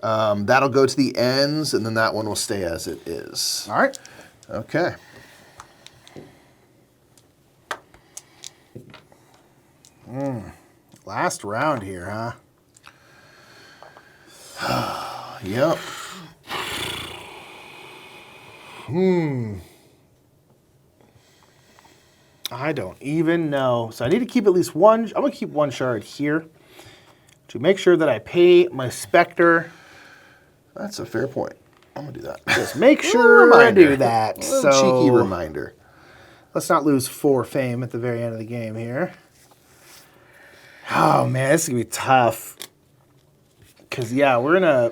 That'll go to the ends, and then that one will stay as it is. All right. Okay. Last round here, huh? Yep. I don't even know. So I need to keep at least one. I'm going to keep one shard here to make sure that I pay my Spectre. That's a fair point. I'm going to do that. Just make sure I do that. A little cheeky reminder. Let's not lose 4 fame at the very end of the game here. Oh, man, this is going to be tough. Because, yeah, we're in a...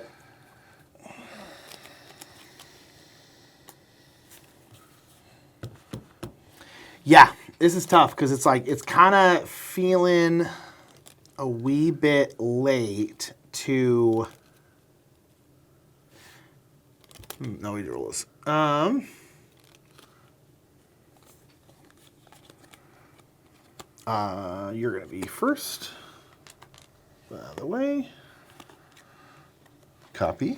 Yeah, this is tough because it's like, it's kind of feeling a wee bit late to... No, we roll this. You're going to be first. Out of the way. Copy.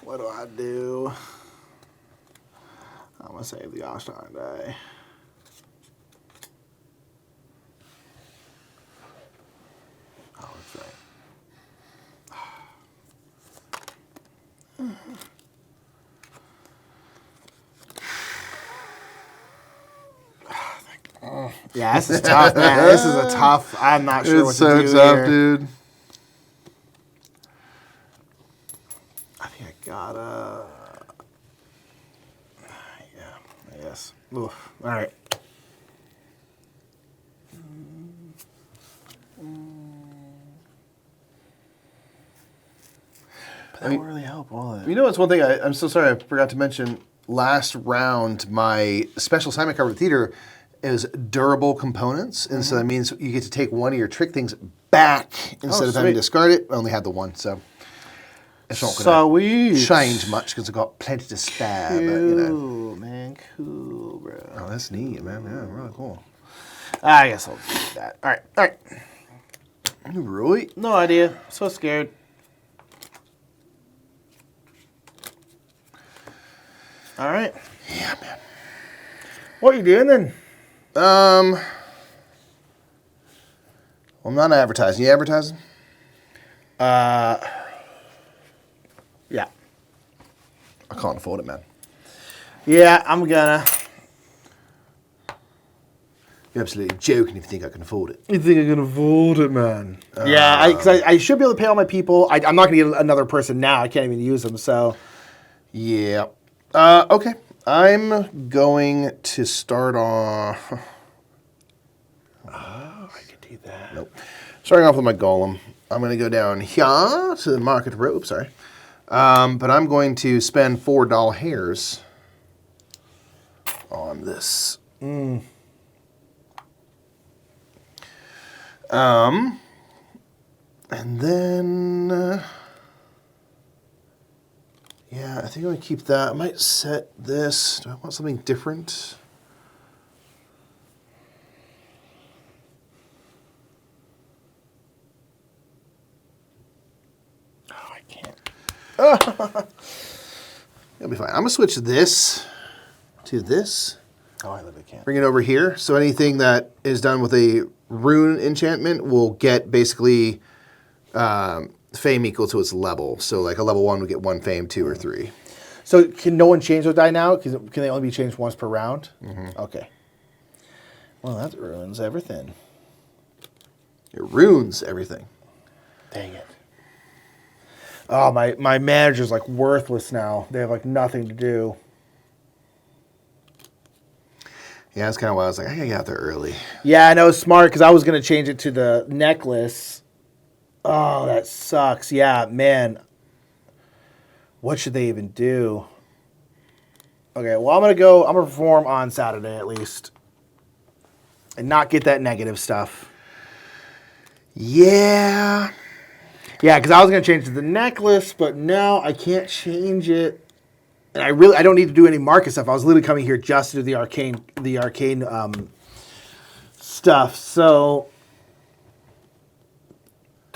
What do I do? I'm going to save the Oshton die. Oh, that's right. Yeah, this is tough, man. This is a tough. I'm not sure what to do. It's so tough, here. dude. I think I gotta. Yeah, I guess. Oof. All right. That won't really help, will it? You know what's one thing I'm so sorry I forgot to mention. Last round, my special assignment card with theater is durable components, and so that means you get to take one of your trick things back instead of having to discard it. I only had the one, so it's not going to change much because I've got plenty to spare. Cool, but, you know. man. Cool, bro. Oh, that's neat, man. Yeah, really cool. I guess I'll do that. All right. All right. Really? No idea. So scared. All right. Yeah, man. What are you doing then? Well, I'm not advertising. You advertising? Yeah. I can't afford it, man. Yeah, I'm gonna. You're absolutely joking if you think I can afford it. You think I can afford it, man? Yeah, because I should be able to pay all my people. I'm not gonna get another person now. I can't even use them. So. Yeah. Okay. I'm going to start off. Oh, I could do that. Nope. Starting off with my golem. I'm going to go down here to the market row. Oops, sorry. But I'm going to spend 4 doll hairs on this. And then, yeah, I think I'm going to keep that. I might set this. Do I want something different? Oh, I can't. It'll be fine. I'm going to switch this to this. Oh, I literally can't. Bring it over here. So anything that is done with a rune enchantment will get basically fame equal to its level. So like a level 1 would get 1 fame, 2 or 3. So can no one change those die now? Can they only be changed once per round? Mm-hmm. Okay. Well, that ruins everything. It ruins everything. Dang it. Oh, my manager's like worthless now. They have like nothing to do. Yeah, that's kind of why I was like, I gotta get out there early. Yeah, I know, it's smart because I was going to change it to the necklace. Oh, that sucks. Yeah, man. What should they even do? Okay, well, I'm going to perform on Saturday at least. And not get that negative stuff. Yeah. Yeah, because I was going to change it to the necklace, but now I can't change it. And I don't need to do any market stuff. I was literally coming here just to do the arcane stuff. So,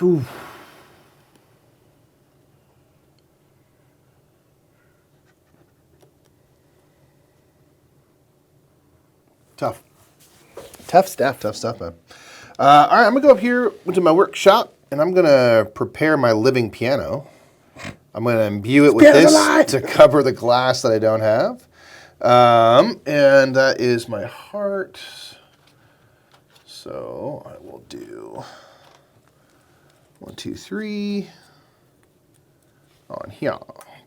oof. Tough. Tough stuff, man. All right, I'm going to go up here into my workshop, and I'm going to prepare my living piano. I'm going to imbue it with this to cover the glass that I don't have. And that is my heart. So I will do 1, 2, 3 on here.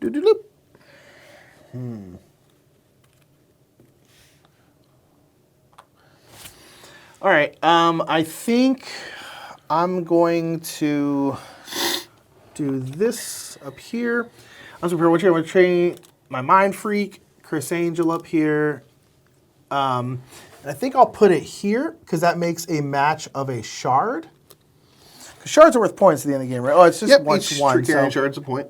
Doo-doo-doop. All right. I think I'm going to do this up here. I'm going to train my Mind Freak, Chris Angel up here. And I think I'll put it here because that makes a match of a shard. Because shards are worth points at the end of the game, right? Oh, it's just one. Trickerion shard's a point.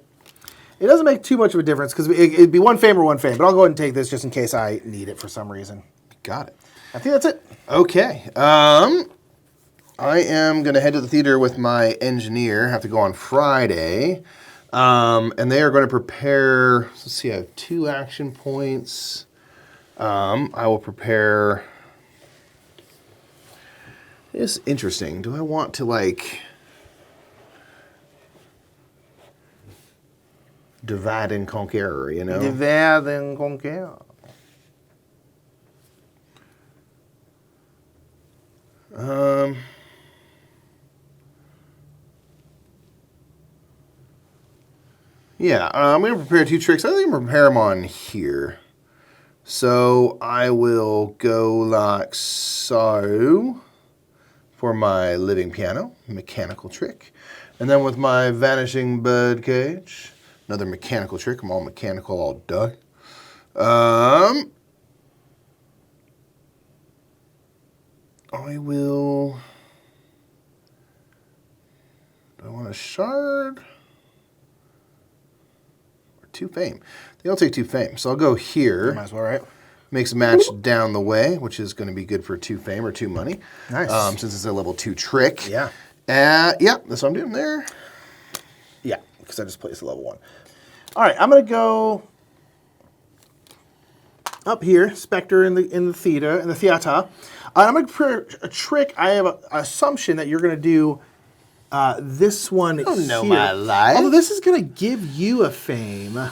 It doesn't make too much of a difference because it'd be 1 fame or 1 fame. But I'll go ahead and take this just in case I need it for some reason. Got it. I think that's it. Okay. I am going to head to the theater with my engineer. Have to go on Friday. And they are going to prepare, let's see, I have 2 action points. I will prepare, it's interesting. Do I want to like divide and conquer, you know? Divide and conquer. Yeah, I'm going to prepare 2 tricks. I think I'm going to prepare them on here. So I will go like so for my living piano, mechanical trick. And then with my vanishing birdcage, another mechanical trick. I'm all mechanical all day. I will... Do I want a shard? Or 2 fame? I think I'll take 2 fame. So I'll go here. Might as well, right? Makes a match down the way, which is going to be good for 2 fame or 2 money. Nice. Since it's a level 2 trick. Yeah. Yeah, that's what I'm doing there. Yeah, because I just placed a level 1. All right, I'm going to go up here, Spectre in the theater. I'm going to prepare a trick. I have an assumption that you're going to do this one here. I don't know my life. Although this is going to give you a fame.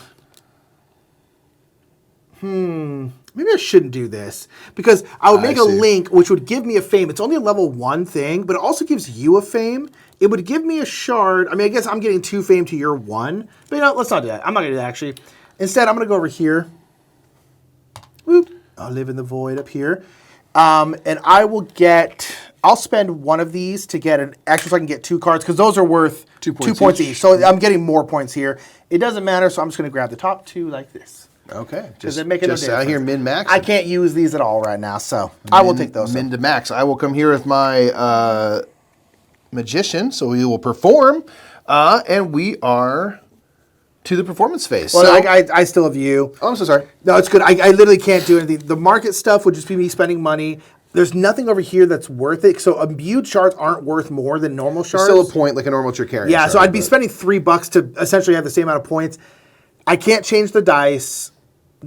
Maybe I shouldn't do this because I would make a link which would give me a fame. It's only a level 1 thing, but it also gives you a fame. It would give me a shard. I mean, I guess I'm getting 2 fame to your 1. But you know, let's not do that. I'm not going to do that actually. Instead, I'm going to go over here. Whoop. I'll live in the void up here. And I'll spend 1 of these to get an extra so I can get 2 cards because those are worth 2 points each. So I'm getting more points here. It doesn't matter, so I'm just going to grab the top 2 like this. Okay. Just make it out here min-max. I can't use these at all right now, so I will take those. Min to max. I will come here with my magician, so we will perform, and we are to the performance phase. Well, so, I still have you. Oh, I'm so sorry. No, it's good. I literally can't do anything. The market stuff would just be me spending money. There's nothing over here that's worth it. So imbued shards aren't worth more than normal shards. Still a point like a normal Trickerion. Yeah, so I'd be spending $3 to essentially have the same amount of points. I can't change the dice.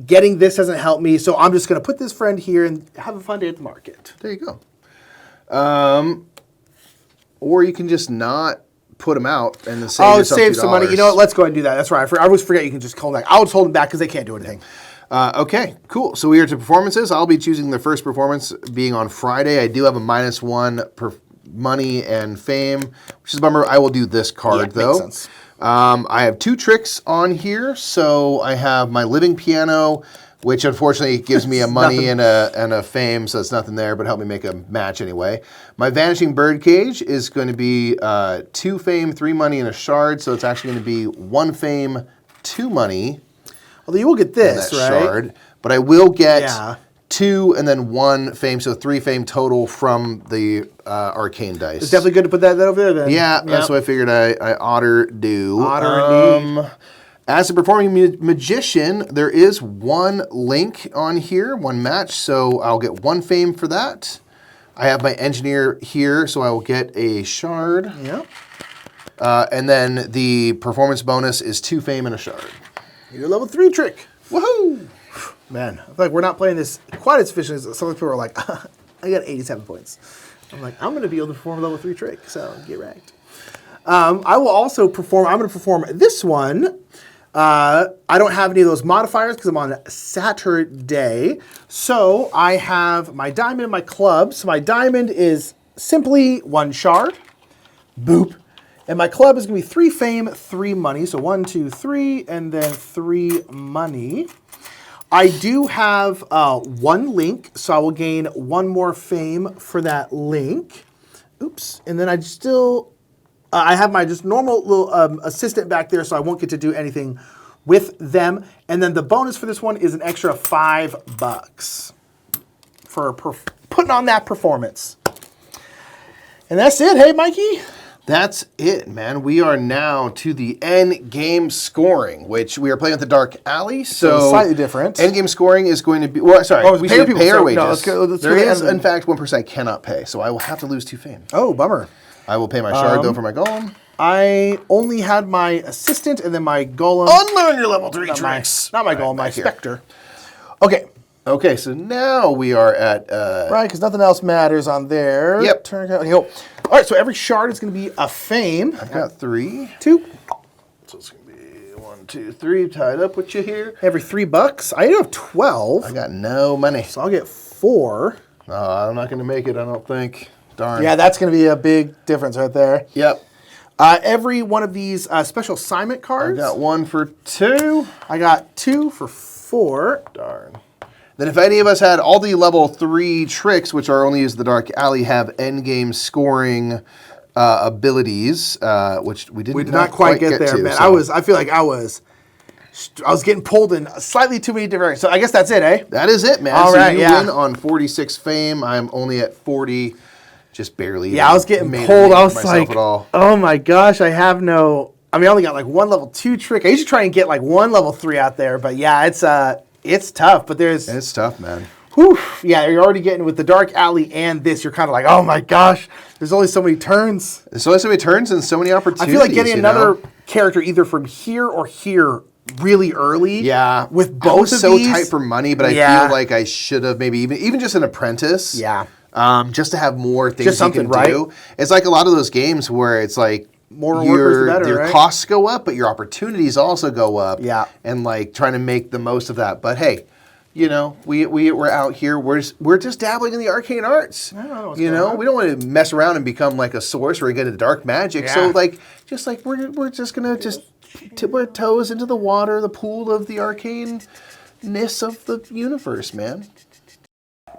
Getting this doesn't help me, so I'm just going to put this friend here and have a fun day at the market. There you go. Or you can just not put them out and then save yourself save $2. some money. You know what? Let's go ahead and do that. That's right. I always forget you can just hold them back. I'll just hold them back because they can't do anything. Okay, cool. So we are to performances. I'll be choosing the first performance being on Friday. I do have a -1 per money and fame, which is a bummer. I will do this card, though. Makes sense. I have 2 tricks on here. So I have my living piano, which unfortunately gives me a money and a fame, so it's nothing there, but help me make a match anyway. My vanishing birdcage is going to be 2 fame, 3 money, and a shard, so it's actually going to be 1 fame, 2 money. Although you will get this, That right? shard, but I will get Yeah. 2 and then 1 fame, so 3 fame total from the Arcane dice. It's definitely good to put that over there then. Yeah, that's what I figured I oughter do. Oughter indeed. As a performing magician, there is 1 link on here, 1 match, so I'll get 1 fame for that. I have my engineer here, so I will get a shard. Yeah. And then the performance bonus is 2 fame and a shard. Your level 3 trick. Woohoo! Man, I feel like we're not playing this quite as efficiently as some people are like, I got 87 points. I'm like, I'm going to be able to perform a level 3 trick, so get wrecked. I will also perform, I'm going to perform this one. I don't have any of those modifiers because I'm on Saturday. So I have my diamond and my club. So my diamond is simply 1 shard. Boop. And my club is going to be 3 fame, 3 money. So 1, 2, 3, and then 3 money. I do have 1 link, so I will gain 1 more fame for that link. Oops. And then I still, I have my just normal little assistant back there, so I won't get to do anything with them. And then the bonus for this one is an extra $5 for putting on that performance. And that's it. Hey, Mikey. That's it, man. We are now to the end game scoring, which we are playing with the Dark Alley. So slightly different. End game scoring is going to be, well, sorry, we should pay our wages. No, there is, in fact, 1% I cannot pay, so I will have to lose 2 fame. Oh, bummer. I will pay my shard, though, for my golem. I only had my assistant and then my golem. Unlearn your level 3 tricks. Not my golem, my specter. Okay. Okay, so now we are at... right, because nothing else matters on there. Yep. Turn. Okay, all right, so every shard is going to be a fame. I've got 3. 2. So it's going to be 1, 2, 3, tied up with you here. Every $3. I do have 12. I got no money. So I'll get 4. I'm not going to make it, I don't think. Darn. Yeah, that's going to be a big difference right there. Yep. Every one of these special assignment cards. I got 1 for 2. I got 2 for 4. Darn. Then if any of us had all the level 3 tricks, which are only used in the Dark Alley, have endgame scoring abilities, which we did not quite get there, man. So. I feel like I was getting pulled in slightly too many different. So I guess that's it, eh? That is it, man. All right, you win on 46 fame. I'm only at 40, just barely. Yeah, I was getting pulled. I was like, oh my gosh, I have no. I mean, I only got like 1 level 2 trick. I usually try and get like 1 level 3 out there, but yeah, it's tough, but It's tough, man. Whew, yeah, you're already getting with the Dark Alley and this, you're kind of like, oh my gosh, there's only so many turns. There's only so many turns and so many opportunities. I feel like getting another character either from here or here really early. Yeah. With both I was of so these. tight for money, but I feel like I should have maybe even just an apprentice. Yeah. Just to have more things just something, you can do. It's like a lot of those games where it's like, more workers, the better, your right? costs go up, but your opportunities also go up. Yeah. And like trying to make the most of that. But hey, you know, we're out here. We're just dabbling in the arcane arts. I don't know what's you going know, on. we don't want to mess around and become like a sorcerer and get into dark magic. Yeah. So like, we're just gonna tip our toes into the water, the pool of the arcaneness of the universe, man.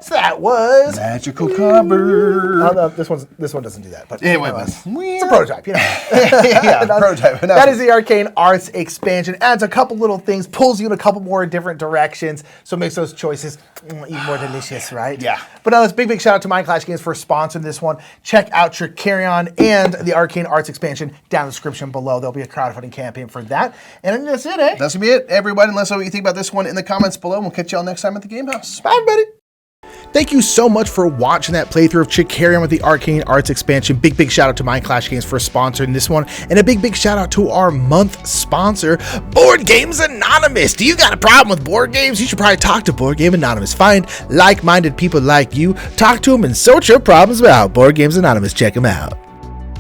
So that was Magical cover. Oh, no, this one doesn't do that. But Anyway, it's a prototype, you know. yeah, prototype. That is the Arcane Arts expansion. Adds a couple little things, pulls you in a couple more different directions, so it makes those choices even more delicious, right? Yeah. But now, this big shout out to Mind Clash Games for sponsoring this one. Check out Trickerion and the Arcane Arts expansion down in the description below. There'll be a crowdfunding campaign for that. And that's it, eh? That's gonna be it, everybody. Let us know what you think about this one in the comments below, and we'll catch y'all next time at the Game House. Bye, everybody. Thank you so much for watching that playthrough of Trickerion with the Arcane Arts expansion. Big shout out to Mind Clash Games for sponsoring this one. And a big shout out to our month sponsor, Board Games Anonymous. Do you got a problem with board games? You should probably talk to Board Game Anonymous. Find like-minded people like you, talk to them, and sort your problems out. Board Games Anonymous, check them out.